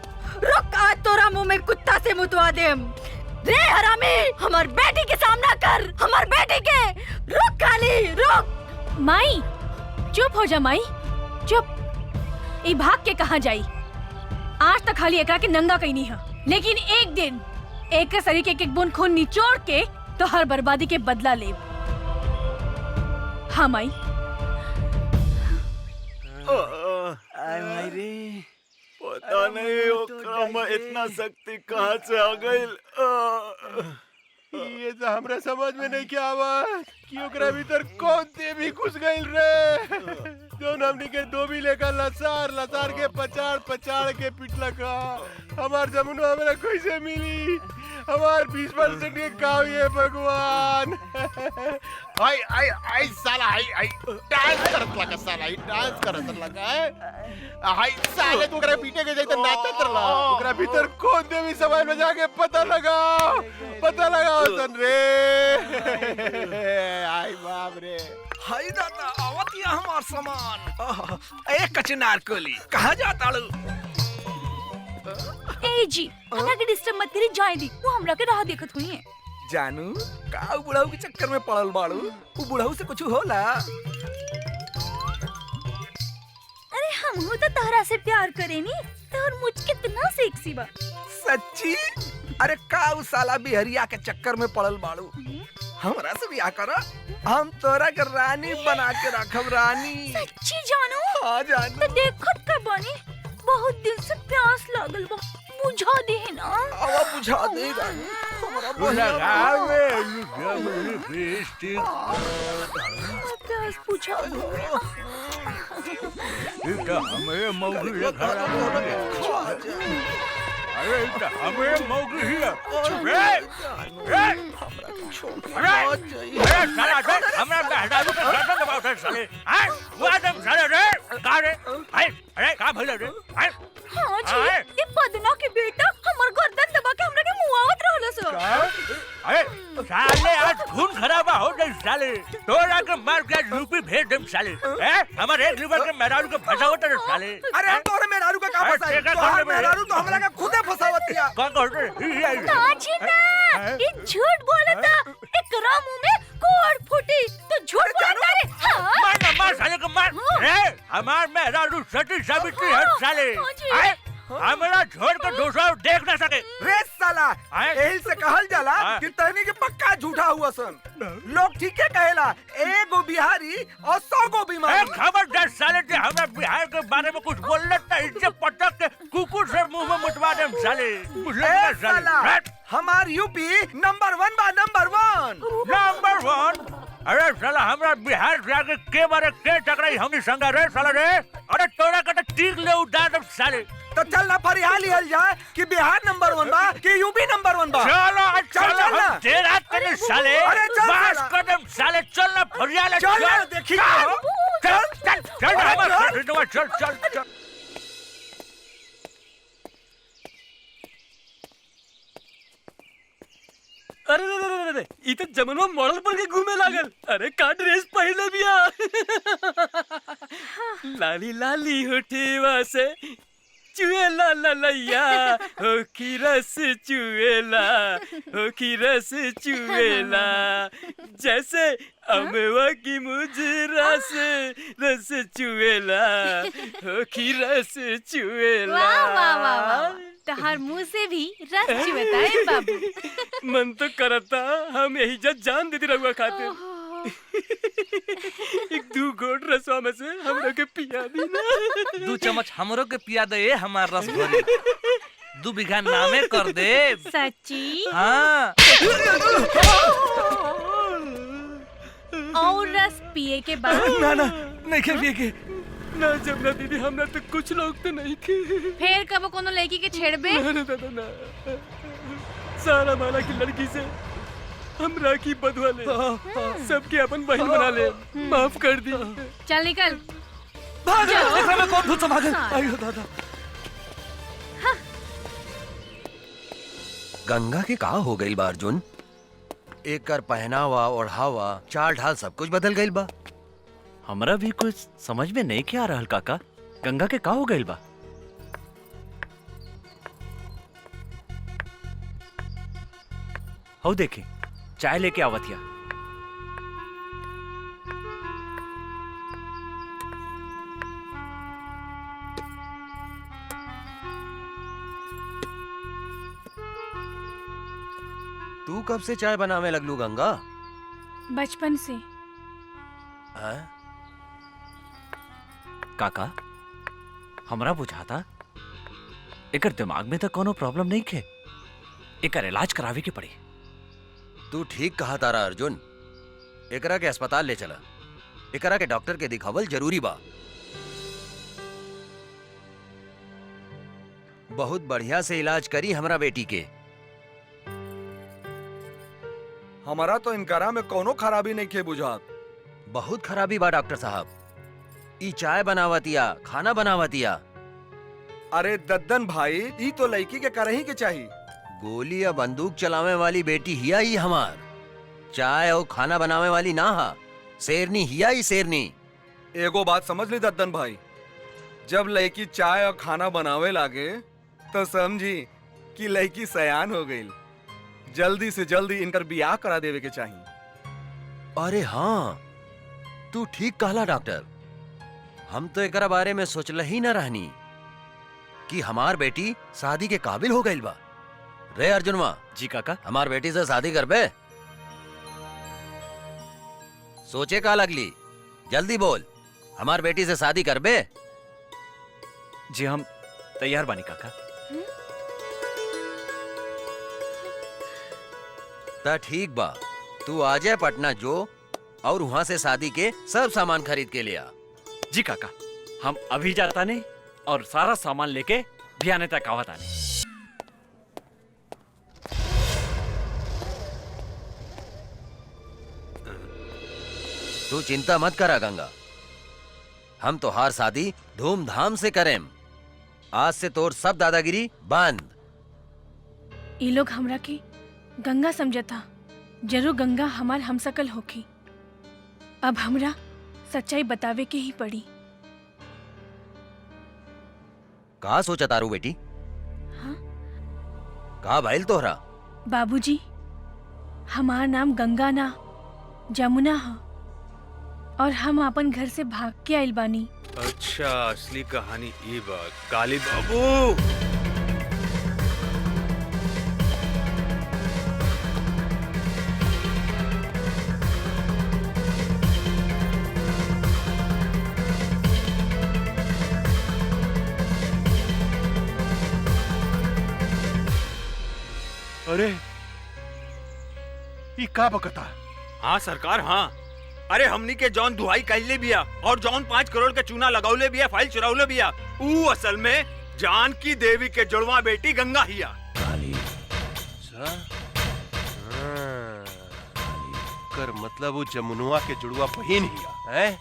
आज तोरा मुंह में कुत्ता से मुतवा देम। रे हरामी, हमार बेटी के सामना कर, हमार बेटी के। रुक काली, रुक। माई चुप हो जा माई, चुप। ई भाग के कहाँ जाई? आज तक खाली एकरा के नंगा कहीं नहीं है, लेकिन एक दिन एक शरीर के एक बूंद खून निचोड़ के तो हर बर्बादी के बदला ले। हाँ माई। पता नहीं ओकरा में इतना शक्ति कहाँ से आ गई। ये तो हमरा समझ में नहीं क्या आवा कि ओकरा भीतर कौन देवी घुस गई रे, जो हमनी के डोबी लेकर लसार लसार के पचाड़ पचाड़ के पिटला का। हमार जमुना हमरा कैसे मिली? हमार 20% के काव ये भगवान। आई आई आई साला आई आई डांस करत लगा, साला आई डांस करत लगा है। आई साले तो ओकरा पीटे के जैसे नाचत रहा। ओकरा भीतर कौन देवी सवाल में जाके पता लगाओ सन रे। आई बाप रे। हाय दादा आवतिया हमार सामान। ए कचनार कोली कहाँ जाता लू? ए जी हमरा के डिस्टर्ब मत करी, जाए दी। वो हमरा के राह देखत हुई है। जानू का बुढ़ाऊ के चक्कर में पड़ल बाड़ू? वो बुढ़ाऊ से कुछ होला? अरे हम तो तहरा से प्यार करेनी, तोहर मुझ कितना सेक्सी बा। सच्ची? अरे का उ साला बिहरिया के चक्कर में पड़ल बाड़ू? हमरा से ब्याह करा, हम तोरा के रानी बना के रखब। रानी सच्ची जानू? हाँ जानू। तो देखत कर बानी, बहुत दिन से प्यास लागल बा, बुझा दे ना। आवा बुझा दे रानी। हमरा प्यास बुझा दो। हमें मौगी अरे हमें मौगी ही साला हमरा हटाऊ के गर्दन दबाव साले। हां वो आदम साले रे का रे? अरे का भइल रे? हां जी ये पदना के बेटा हमर गर्दन दबा के हमरा के मुआवत रहलो सो। अरे साले आज खून खराबा हो गई साले। तोरा के मार के यूपी भेज देम साले। हमर एक लीवर के मेहरारू के फसावत रे साले। अरे हम तोरे मेहरारू का का फसाई? तोहर मेहरारू तो हमरा के खुदे फसावतिया। कौन कहत रे? ना जी ना, ये झूठ बोलता। एकरा मुंह में कोड़ फूटी तो झूठ बोलता रे। हां मार ना मार साले को मार। रे हमार मेहरारू सती सावित्री है साले। हमरा छोड़ के दूसरा देख ना सके रे साला। यही से कहल जाला कि तहनी के पक्का झूठा हुआ सन। लोग ठीक है कहेला, एगो बिहारी और 100 गो बीमारी। खबरदार साले जे हमरा बिहार के बारे में कुछ बोलले त इज्जत पटक के कुकुर से मुंह में मुतवा देम साले। ए साला हमार यूपी नंबर 1 बा, नंबर 1। नंबर 1? अरे साला हमरा बिहार जाके के बारे के टकराई हमनी संग रे साला रे। अरे तोरा के त तीर ले उड़ा देम साले। तो चल ना फरियाल लिहल जाए कि बिहार नंबर 1 बा कि यूपी नंबर 1 बा। चलो चल ना तेरा तेरे साले। अरे चल बस कदम साले चल ना फरियाल चल ना देखी चल चल चल चल चल। अरे रे रे रे ई तो जमनवा मॉडल पर के घूमे लागल। अरे का ड्रेस पहले बिया। लाली लाली होठीवा से चुएला ललैया हो की रस चुएला, हो की रस चुएला, जैसे अमवा की मुजरा से रस चुएला, हो की रस चुएला। वाह वाह वाह वाह, तहार मुंह से भी रस चुएता है बाबू। मन तो करता हम यही जब जान देती रहुआ खाते। एक 2 घोट रसवा में से हमरा के पिया दी ना। 2 चम्मच हमरो के पिया दे हमार रस भरी। 2 बीघा नामे कर दे। सच्ची? हाँ। और रस पिए के बाद? ना ना नहीं के पिए के ना जमुना दीदी, हमरा तो कुछ लोग तो नहीं के। फिर कब कोनो लड़की के छेड़बे? ना दादा ना, सारा माला की लड़की से हमरा की बदवा ले, सबके अपन बहन बना ले, माफ कर दी। चल निकल भाग। एकरा में कौन भूत समागल? आयो दादा। गंगा के का हो गई बा अर्जुन? एकर पहनावा ओढ़ावा चाल ढाल सब कुछ बदल गई बा। हमरा भी कुछ समझ में नहीं क्या आ रहल काका। गंगा के का हो गई बा? हो देखे चाय लेके आवतिया। कब से चाय बनावे लगलू गंगा? बचपन से। हाँ? काका हमरा बुझाता एकर दिमाग में तो कोनो प्रॉब्लम नहीं खे, एकर इलाज करावे के पड़ी। तू ठीक कहा तारा अर्जुन, एकरा के अस्पताल ले चला, एकरा के डॉक्टर के दिखावल जरूरी बा। बहुत बढ़िया से इलाज करी हमरा बेटी के। हमारा तो इनकरा में कोनो खराबी नहीं खे बुझात। बहुत खराबी बा डॉक्टर साहब, ई चाय बनावतिया, खाना बनावतिया। अरे दद्दन भाई, ई तो लड़की के करही के चाहिए। गोली या बंदूक चलावे वाली बेटी हिया ही हमार, चाय और खाना बनावे वाली ना हा। शेरनी हिया ही शेरनी। एगो बात समझ ली दद्दन भाई, जब लड़की चाय और खाना बनावे लागे तो समझी कि लड़की सयान हो गई। जल्दी से जल्दी इनकर बियाह करा देवे के चाहिए। अरे हाँ, तू ठीक कहला डॉक्टर। हम तो एकरा बारे में सोचल ही न रहनी कि हमार बेटी शादी के काबिल हो गई बा। रे अर्जुनवा। जी काका। हमार बेटी से शादी कर बे। सोचे का लगली, जल्दी बोल, हमार बेटी से शादी कर बे। जी हम तैयार बानी काका। ता ठीक बा, तू आ जाए पटना जो और वहां से शादी के सब सामान खरीद के लिया। जी काका, हम अभी जाता नहीं और सारा सामान लेके भियाने तक आवत आने। तू चिंता मत करा गंगा, हम तो हर शादी धूमधाम से करें। आज से तोर सब दादागिरी बंद। ये लोग हमरा के गंगा समझता, जरूर गंगा हमार हमसकल होखी। अब हमरा सच्चाई बतावे के ही पड़ी। का सोचा तारू बेटी? हाँ? का भाईल तोहरा? बाबूजी, हमार नाम गंगा ना जमुना है और हम अपन घर से भाग के आइल बानी। अच्छा, असली कहानी ये बात। काली बाबू, अरे ये का बकता? हाँ सरकार, हाँ। अरे हमनी के जौन दुहाई कैले बिया और जौन 5 करोड़ के चूना लगाउले बिया, फाइल चुराउले बिया, ऊ असल में जानकी देवी के जुड़वा बेटी गंगा हिया। कर मतलब वो जमुनुआ के जुड़वा बहन हिया है।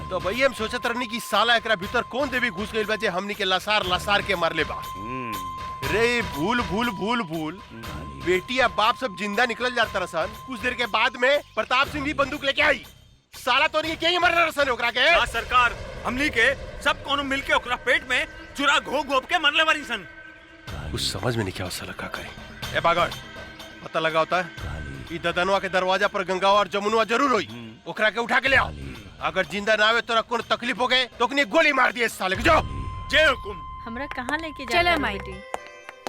तो भैया हम सोचत रहनी कि साला एकरा भीतर कौन देवी घुस गइल बा जे हमनी के लसार लसार के मारले बा। रे भूल भूल भूल भूल, बेटी या बाप सब जिंदा निकल जाता रसन। कुछ देर के बाद में प्रताप सिंह भी बंदूक लेके आई। साला तो नहीं क्या मर रसन ओकरा के। हाँ सरकार, हमनी के सब कोनो मिलके ओकरा पेट में चुरा घोप के मरले बारी सन। कुछ समझ में नहीं क्या साला का करे। ए पागल, पता लगा होता है ई ददनवा के दरवाजा पर गंगा और जमुनवा जरूर होई। ओकरा के उठा के ले आओ। अगर जिंदा ना आवे तोरा कोनो तकलीफ हो गए तो ओकनी गोली मार दिए साले के। जाओ। जय हुकुम। हमरा कहाँ लेके जा? चला माई,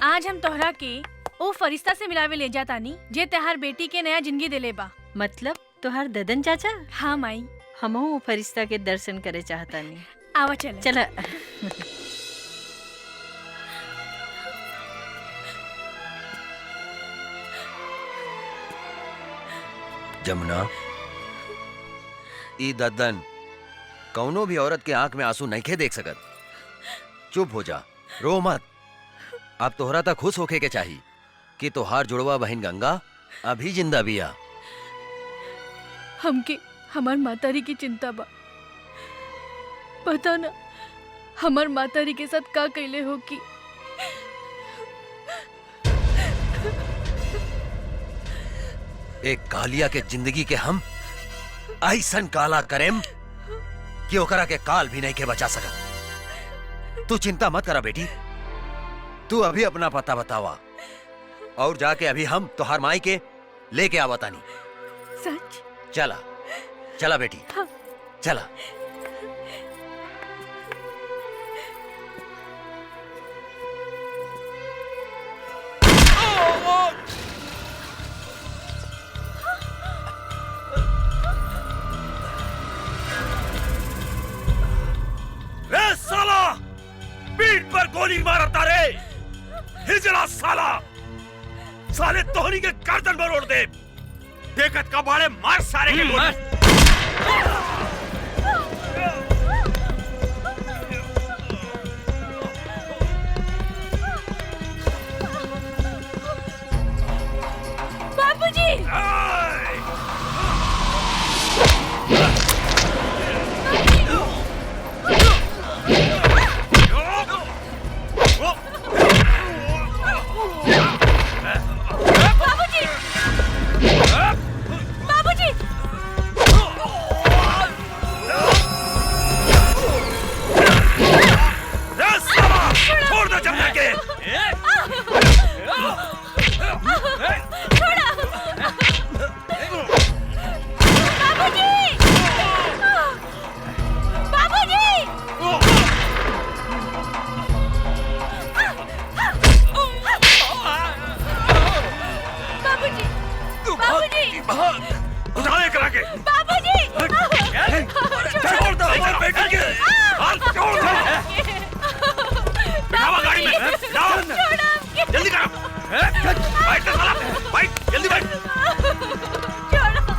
आज हम तोहरा के ओ फरिश्ता से मिलावे ले जाता नी जे तेहार बेटी के नया जिंदगी दिले बा। मतलब तोहार ददन चाचा? हाँ माई, हमहू वो फरिश्ता के दर्शन करे चाहता नहीं। आवा चला। चला। जमुना, ई दद्दन कौनो भी औरत के आंख में आंसू नहीं खे देख सकत। चुप हो जा, रो मत। अब तोहरा तक खुश होके के चाहिए कि तोहार जुड़वा बहन गंगा अभी जिंदा बिया। हमके हमार मातारी की चिंता बा। पता ना हमार मातारी के साथ का कैले हो कि एक कालिया के जिंदगी के हम ऐसन काला करेम कि ओकरा के काल भी नहीं के बचा सकत। तू चिंता मत करा बेटी, तू अभी अपना पता बतावा और जाके अभी हम तोहार माई के लेके आवतानी। सच? चला चला बेटी, हाँ। चला। साले तोहनी के गर्दन मरोड़ दे। देखत का बाड़े मार सारे के गोली। बाबूजी बाबूजी छोड़ दो जमुना के। उठा ले करा के। बाबूजी छोड़ दो हमारी बेटी के। छोड़ दो। बिठाओ गाड़ी में। बिठाओ। जल्दी करो। बैठ साला। बैठ जल्दी बैठ।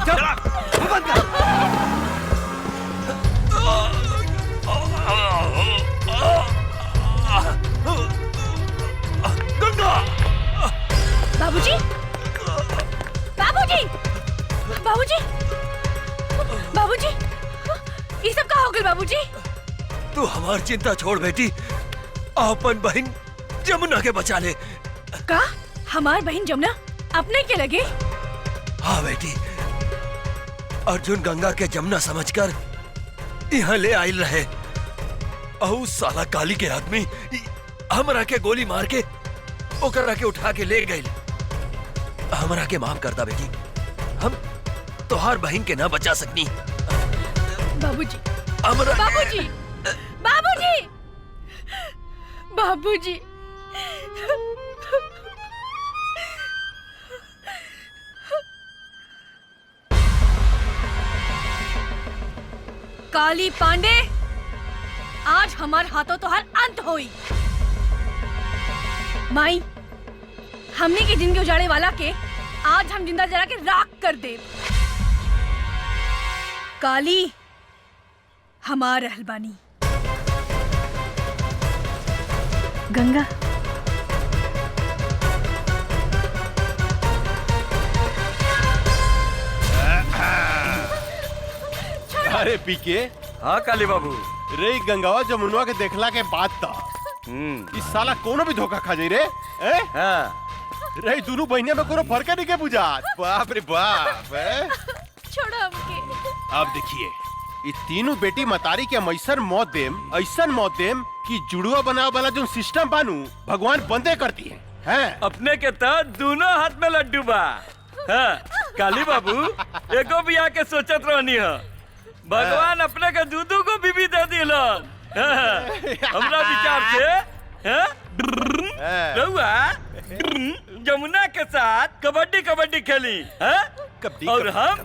चला। बंद कर। गंगा। बाबूजी बाबूजी बाबूजी बाबूजी ये सब कहाँ हो गए बाबूजी? तू हमारी चिंता छोड़ बेटी, अपन बहन जमुना के बचा ले। का हमार बहन जमुना अपने के लगे? हाँ बेटी, अर्जुन गंगा के जमुना समझकर यहाँ ले आयल रहे। अहू साला काली के आदमी हमरा के गोली मार के ओकरा के उठा के ले गए। हमरा के माफ कर दा बेटी, हम तोहार बहन के ना बचा सकनी। बाबूजी हमरा बाबूजी बाबूजी बाबूजी काली पांडे, आज हमार हाथों तो हर अंत होई। माई, हमने की जिंदगी उजाड़े वाला के आज हम जिंदा जला के राख कर दे। काली हमार रहलबानी। गंगा अरे पीके। हाँ काली बाबू। रे गंगावा जमुनवा के देखला के बाद था इस साला कोनो भी धोखा खा जाई रे। हाँ। रे दोनों बहनिया में कोनो फर्क नहीं के बुझात। बाप रे बाप। छोड़ो हमके। अब देखिए, ये तीनों बेटी मतारी के हम ऐसन मौत देम कि जुड़वा बनावे वाला जो सिस्टम बानू भगवान बंदे करती है। अपने के तहत दोनों हाथ में लड्डू बा। हाँ, काली बाबू एको भी आके सोचत रहनी है, भगवान अपने के दूधू को बीबी दे दिलन। हमरा विचार से रहुआ जमुना के साथ कबड्डी खेली और हम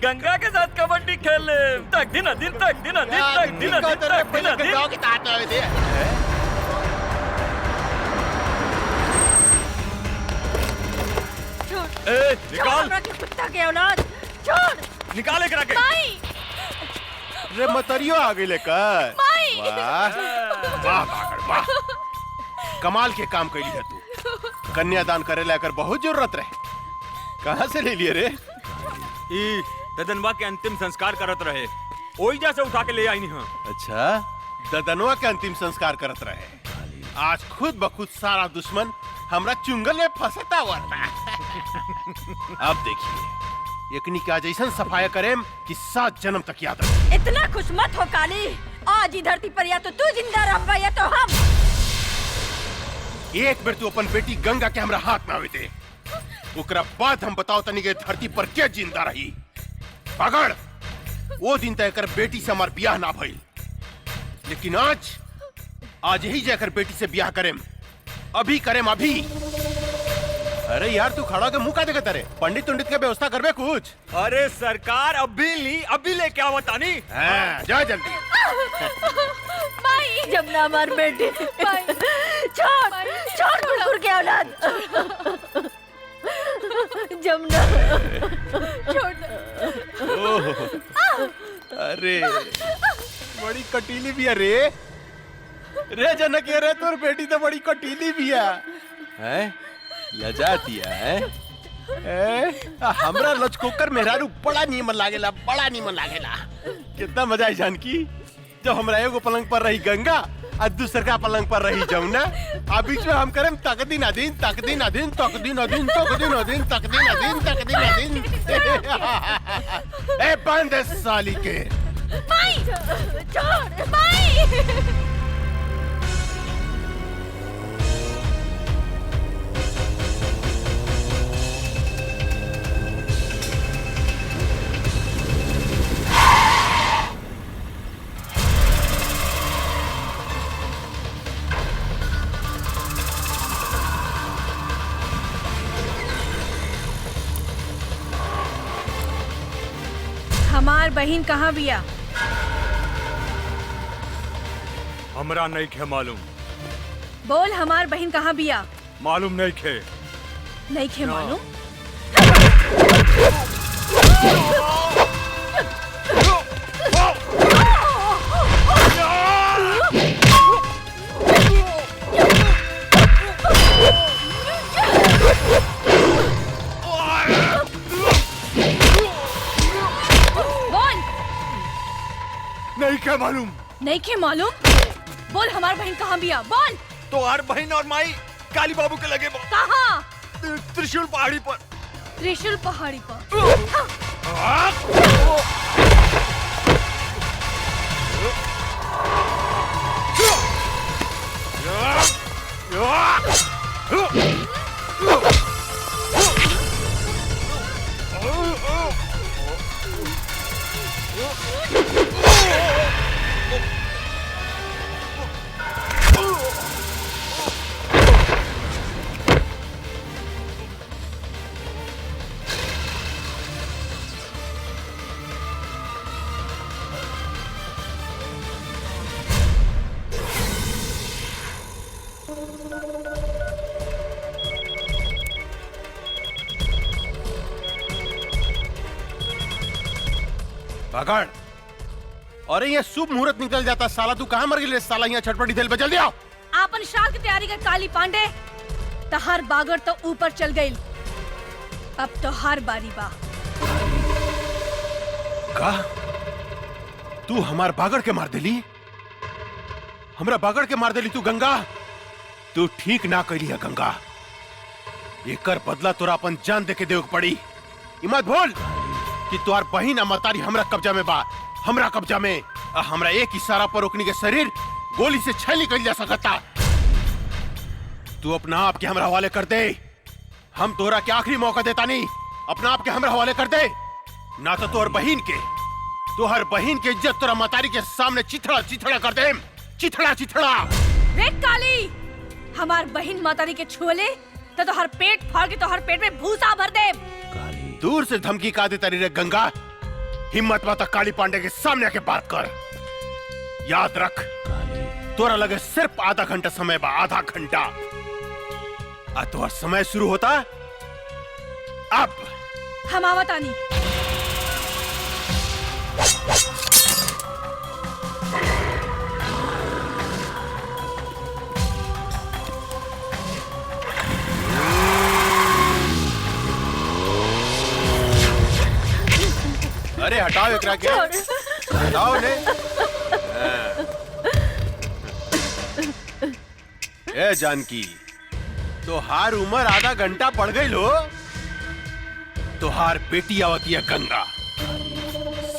गंगा के साथ कबड्डी खेले। तक दिन निकाल कुत्ता के औलाद, छोड़। निकाले करा के। रे मतरियो आ गई लेकर। वाह वाह, कमाल के काम कैली है तू। कन्यादान करे लेकर बहुत जरूरत रहे। कहाँ से ले लिए रे? ई ददनवा के अंतिम संस्कार करत रहे, ओई जैसे उठा के ले आई नहीं। अच्छा, ददनवा के अंतिम संस्कार करत रहे। आज खुद बखुद सारा दुश्मन हमरा चुंगल में फंसता हुआ था। अब देखिए, एकनी का जैसन सफाया करेम कि 7 जन्म तक याद रहे। इतना खुश मत हो काली, आज ही धरती पर या तो तू जिंदा रहबा या तो हम। एक बार तू अपन बेटी गंगा के हमरा हाथ में आवे दे, ओकरा बाद हम बताओ तनी के धरती पर क्या जिंदा रही। पकड़, वो दिन तक कर बेटी से हमार ब्याह ना भइल, लेकिन आज ही जाकर बेटी से ब्याह करेम। अभी करेम अभी। अरे यार तू खड़ा के मुंह का देखत रे? पंडित उंडित के व्यवस्था करबे कुछ? अरे सरकार अभी ले क्या बतानी। जा जल्दी। माई, जमुना हमार बेटी। छोड़ कुकुर के औलाद। जमुना छोड़ ओह, अरे बड़ी कटीली भी है रे। रे जनक ये रे तोर बेटी तो बड़ी कटीली भी है लजाती है। हमरा लचकोकर मेहरारू बड़ा नीमन लागेला, बड़ा नीमन लागेला। कितना मजा आई जानकी जब हमरा एगो पलंग पर रही गंगा और दूसर का पलंग पर रही जमुना। आ बीच में हम करें तकदीन अदीन तकदीन अदीन तकदीन अदीन तकदीन अदीन तकदीन अदीन तकदीन अदीन। ए बंद है साली के। माई छोड़ माई। हमार बहन कहाँ बिया? हमरा नहीं खे मालूम। बोल हमार बहन कहाँ बिया? मालूम नहीं खे। नहीं खे मालूम? नहीं क्या मालूम? नहीं के मालूम? बोल हमार बहन कहाँ बिया? बोल। तो हर बहन और माई काली बाबू के लगे कहाँ? त्रिशूल पहाड़ी पर। त्रिशूल पहाड़ी पर। भगड़ और ये शुभ मुहूर्त निकल जाता। साला तू कहाँ मर गई साला? यहाँ छटपटी थेल पे जल्दी आओ। आपन श्राद्ध की तैयारी कर काली पांडे। तहार बागड़ तो ऊपर चल गई, अब तो हार बारी बा। का तू हमार बागड़ के मार देली? हमरा बागड़ के मार देली तू गंगा? तू ठीक ना कैली है गंगा। एकर बदला तोरा अपन जान दे के देव पड़ी। मत भूल कि तुहार बहिन अमरतारी हमरा कब्जा में बा, हमरा कब्जा में। हमरा एक इशारा पर ओकनी के शरीर गोली से छेली कर जा सकता। तू अपना आप के हमरा हवाले कर दे। हम तोरा के आखिरी मौका देता नहीं। अपना आप के हमरा हवाले कर दे, ना तो तोहर बहिन के इज्जत तोरा मतारी के सामने चिथड़ा चिथड़ा कर दे। चिथड़ा चिथड़ा। रे काली, हमार बहिन मातारी के छुले तो हर पेट फाड़ के तो हर पेट में भूसा भर दे। दूर से धमकी का देता रे गंगा। हिम्मत माता काली पांडे के सामने आके बात कर। याद रख तोरा लगे सिर्फ आधा घंटा समय बा, आधा घंटा। तोहर समय शुरू होता अब। हम आवतानी। अरे हटाओ एकरा के, हटाओ ने। ए जानकी, तोहार उम्र आधा घंटा पड़ गई लो। तोहार बेटी आवती है गंगा।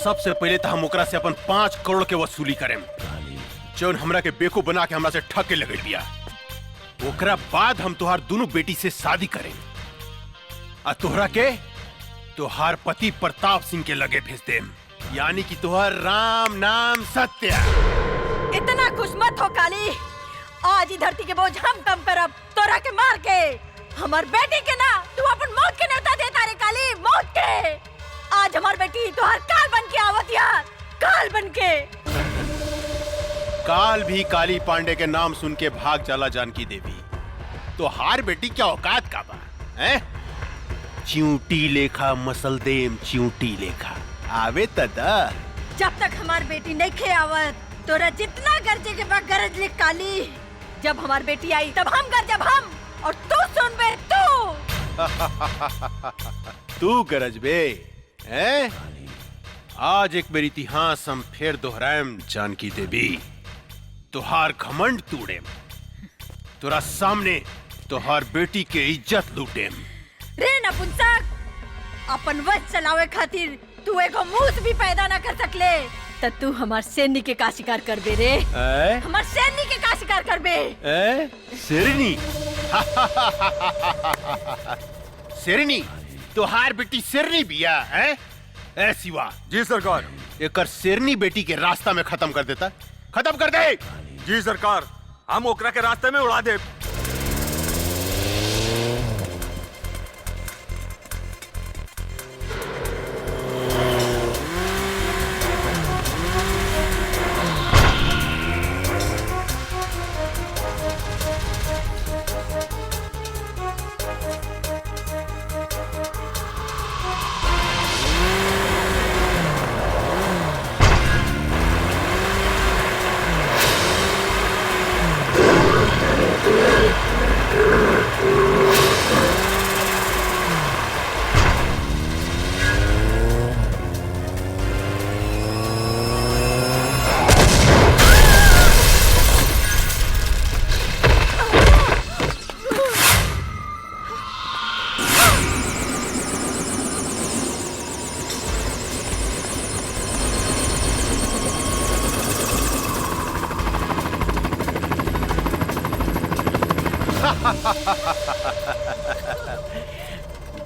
सबसे पहले तो हम ओकरा से अपन 5 करोड़ के वसूली करें, जौन हमरा के बेकूफ बना के हमरा से ठग के लगे दिया। ओकरा बाद हम तोहार दोनों बेटी से शादी करें और तोहरा के तोहार पति प्रताप सिंह के लगे भेज देम, यानी कि तोहार राम नाम सत्य। इतना खुश मत हो काली। आज ही धरती के बोझ हम कम करब, तोरा के मार के। हमार बेटी के ना तू अपन मौत के न्योता देता रे काली, मौत के। आज हमार बेटी तोहार काल बन के आवत यार, काल बन के। काल भी काली पांडे के नाम सुन के भाग चला जानकी देवी। तो हार बेटी क्या औकात का बा? हैं? च्यूटी लेखा मसल देम च्यूटी लेखा आवे तदा। जब तक हमार बेटी नहीं खे आवत तोरा जितना गरजे के बाद गरज ले काली। जब हमार बेटी आई तब हम गरजब हम और तू सुन बे तू। तू गरज बे हैं? आज एक बार इतिहास हम फिर दोहराएम जानकी देवी। तुहार घमंड तोड़ेम, तोरा सामने तुहार बेटी के इज्जत लूटेम। रे नपुंसक, अपन वंश चलावे खातिर तू एगो मूस भी पैदा ना कर सकले त तू हमार सैनिक के का शिकार करबे रे? हमार सैनिक के का शिकार करबे? शेरनी शेरनी तुहार बेटी शेरनी बिया है? ए शिवा। जी सरकार। एकर शेरनी बेटी के रास्ता में खत्म कर देता, खत्म कर दे। जी सरकार, हम ओकरा के रास्ते में उड़ा दे।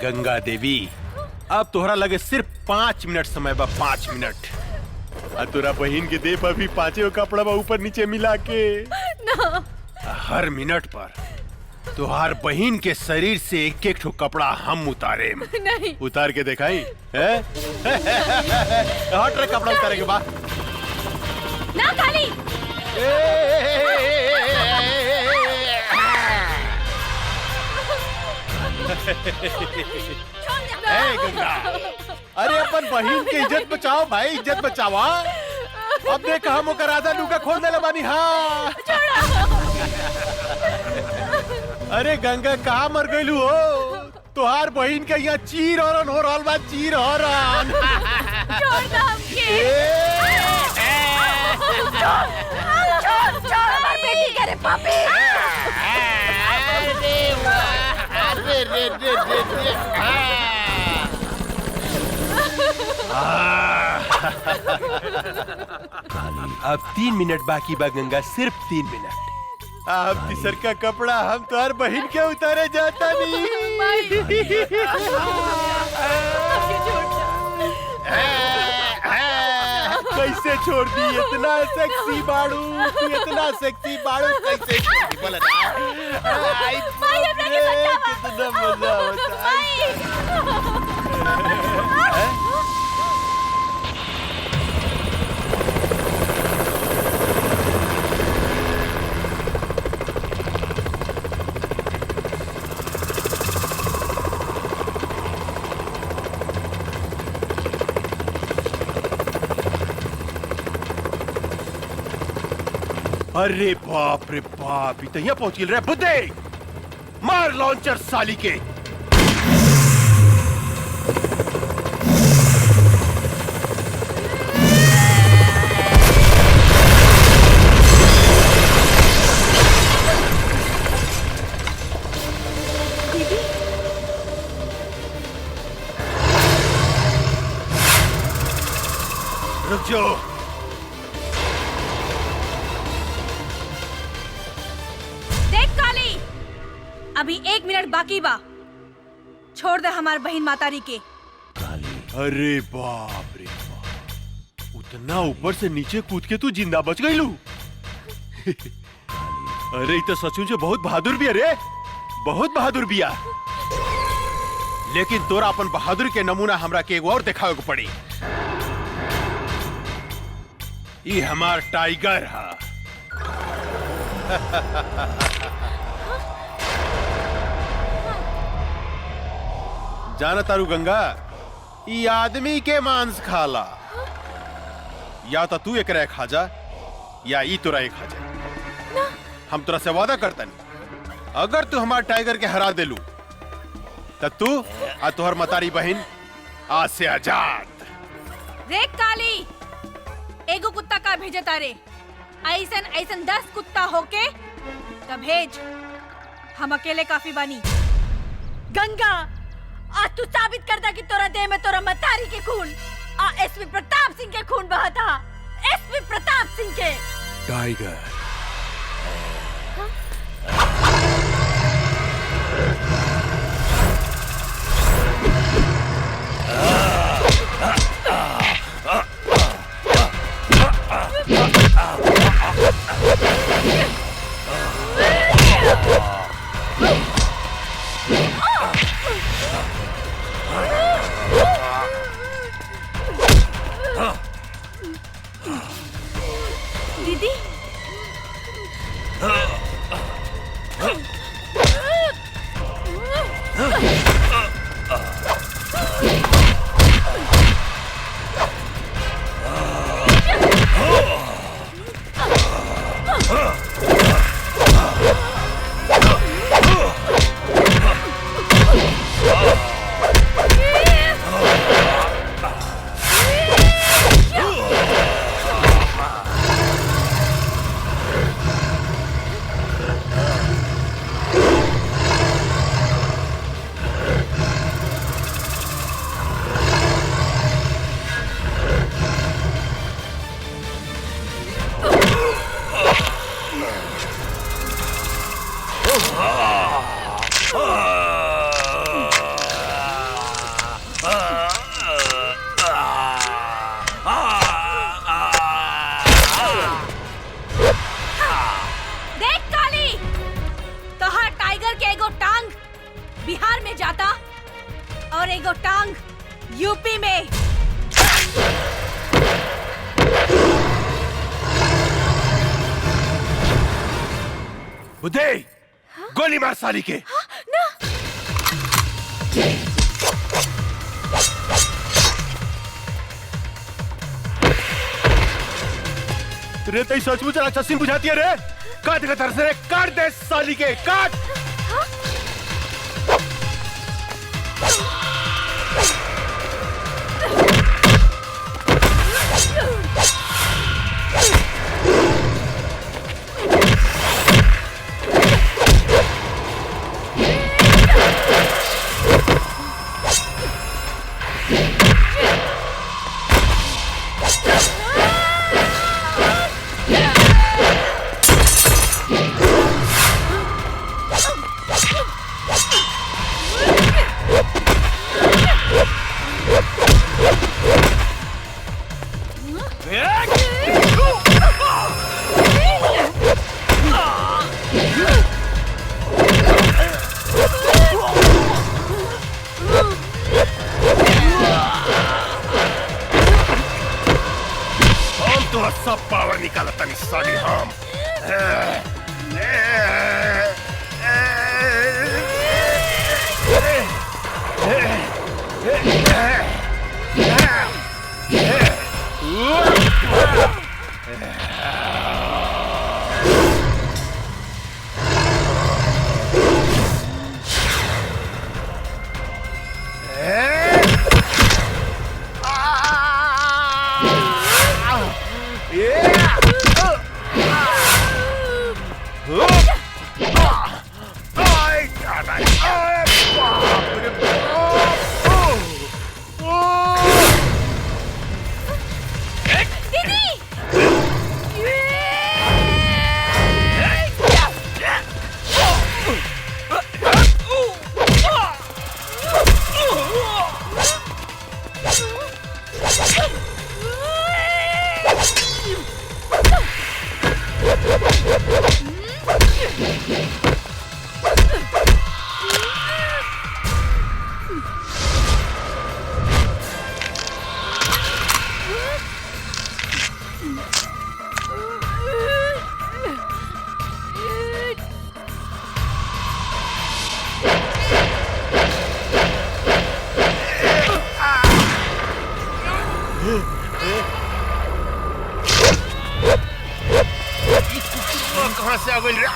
गंगा देवी, अब तोहरा लगे सिर्फ 5 मिनट समय बा, 5 मिनट। तोरा बहन के देह पर भी 5 कपड़ा बा ऊपर नीचे मिला के ना। हर मिनट पर तुहार बहन के शरीर से एक एक ठो कपड़ा हम उतारे। नहीं। उतार के दिखाई है? हट रे, कपड़ा उतारे के बाद ना काली। गंगा, अरे अपन बहन की इज्जत बचाओ भाई, इज्जत बचाओ। अब देख हम ओकर आधा लुका खोल देले बानी। हाँ अरे गंगा कहाँ मर गईलू हो? तुहार बहन के यहाँ चीर हरण हो रहल बा, चीर हरण। छोड़ हमार बेटी के रे पापी। अब 3 मिनट बाकी बा गंगा, सिर्फ 3 मिनट। अब तीसर का कपड़ा हम तुहार बहन के उतारे जाता नहीं। कैसे छोड़ दी? इतना सेक्सी बाड़ू, तू इतना सेक्सी बाड़ू, कैसे छोड़ दी? बोला ना। कितना मजा होता है। अरे बाप रे बाप, इतना पहुंच गए रे बुद्धे। मार लॉन्चर साली के। रुक जाओ। अभी 1 मिनट बाकी बा, छोड़ दे हमार बहन मातारी के। अरे बाप रे बाप, उतना ऊपर से नीचे कूद के तू जिंदा बच गई लू। अरे तो सचमुच बहुत बहादुर भी, अरे बहुत बहादुर बिया। लेकिन तोरा अपन बहादुर के नमूना हमरा के एगो और दिखावे को पड़ी। ये हमार टाइगर है। जाना तारू गंगा, ई आदमी के मांस खाला। या तो तू एकरा खा जा या ई तोरा खा जा। हम तोरा से वादा करतनी, अगर तू हमार टाइगर के हरा देलू तो तू आ तोहर मतारी बहन आज से आजाद। देख काली, एगो कुत्ता का भेजे तारे, ऐसन ऐसन 10 कुत्ता होके तब भेज, हम अकेले काफी बानी। गंगा, आज तू साबित कर दा कि तोरा देह में तोरा मतारी के खून एसपी प्रताप सिंह के खून बहा था। एसपी प्रताप सिंह के। टाइगर, दीदी, देख काली, तोहार टाइगर के एगो टांग बिहार में जाता और एगो टांग यूपी में। उदय, गोली मार साली के। रे तई सचमुच राक्षसी बुझाती है रे। काट के तरस रे, काट दे साली के, काट। सब पावर निकाला तनी साली हम। कहाँ से आ गई रे?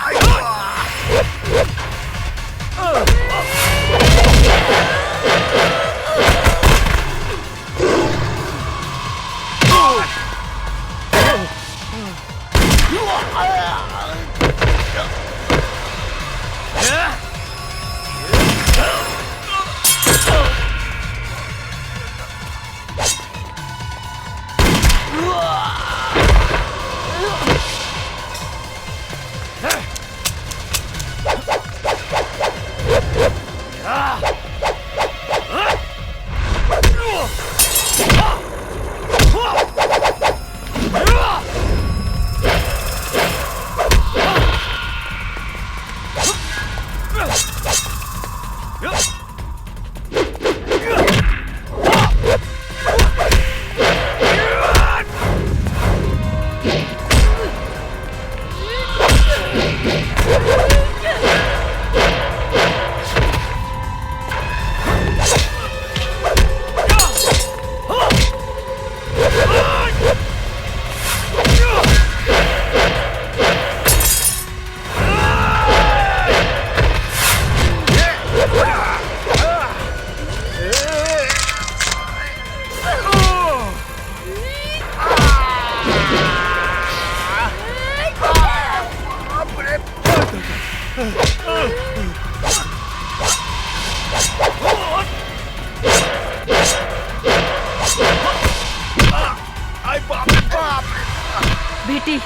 बेटी,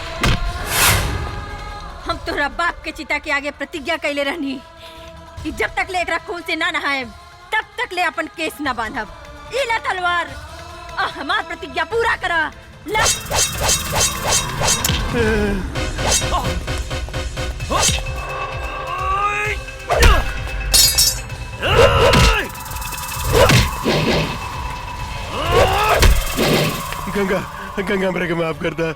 हम तोरा बाप के चिता के आगे प्रतिज्ञा कैले रहनी कि जब तक ले एकरा खून से ना नहाए तब तक ले अपन केस ना बांधब। ई ला तलवार, हमार प्रतिज्ञा पूरा करा। ला। गंगा गंगा मेरे को माफ कर दा।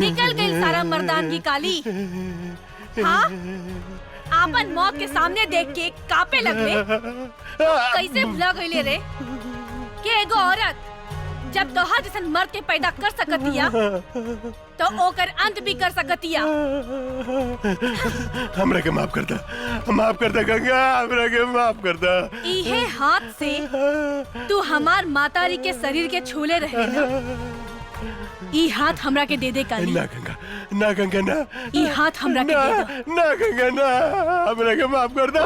निकल गई सारा मर्दानगी काली। हाँ, आपन मौत के सामने देख के कापे लगले। कैसे भुला गईले रे कि एगो औरत जब तोहार जैसन मर्द के पैदा कर सकतिया तो ओकर अंत भी कर सकतिया। हमरा के माफ कर दा, माफ कर दा गंगा, हमरा के माफ कर दा। इहे हाथ से तू हमार मातारी के शरीर के छूले रहे ना। ई हाथ हमरा के दे दे काली। ना गंगा, ना गंगा ना। ई हाथ हमरा के दे दे। ना गंगा ना, हमरा के माफ कर दा।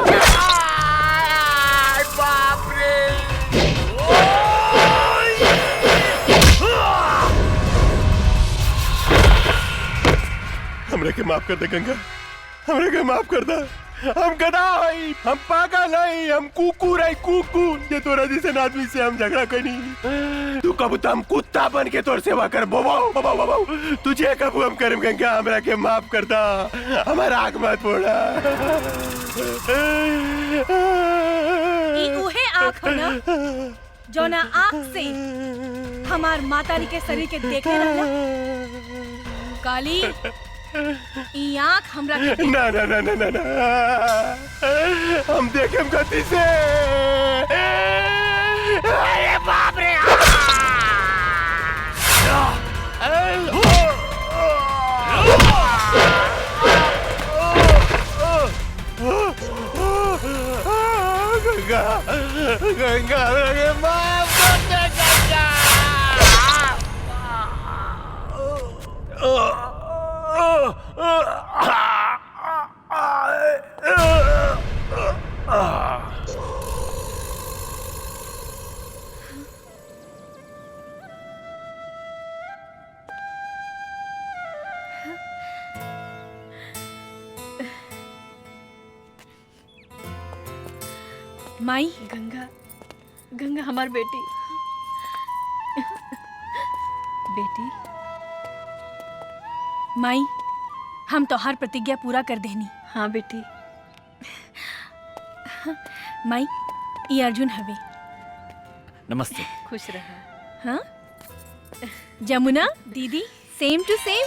बाप रे। हमरा के माफ कर दे गंगा, हमरा के माफ कर दा। हम गधा हई, हम पागल हई, हम कुकुर हई, कुकुर। ये तोरा जैसे आदमी से हम झगड़ा करी। तू कब तो हम कुत्ता बन के तोर सेवा कर। बोबाओ बोबाओ बोबाओ, तुझे कब हम करम गंगा, हमरा के माफ कर दा। हमारा आग मत फोड़ा। ई उहे आँख हो ना जो ना आँख से हमार मातारी के शरीर के देखे रहला। काली, ई आँख हमरा के ना ना ना ना ना ना, हम देखेम गति से। अरे बाप रे। गंगा गंगा मेरे माफ कर दे गंगा। माई, गंगा, गंगा हमार बेटी। बेटी, माई, हम तोहार प्रतिज्ञा पूरा कर देनी। हाँ बेटी। माई, ये अर्जुन हवे। नमस्ते। खुश रहा। हाँ, जमुना दीदी, सेम टू सेम।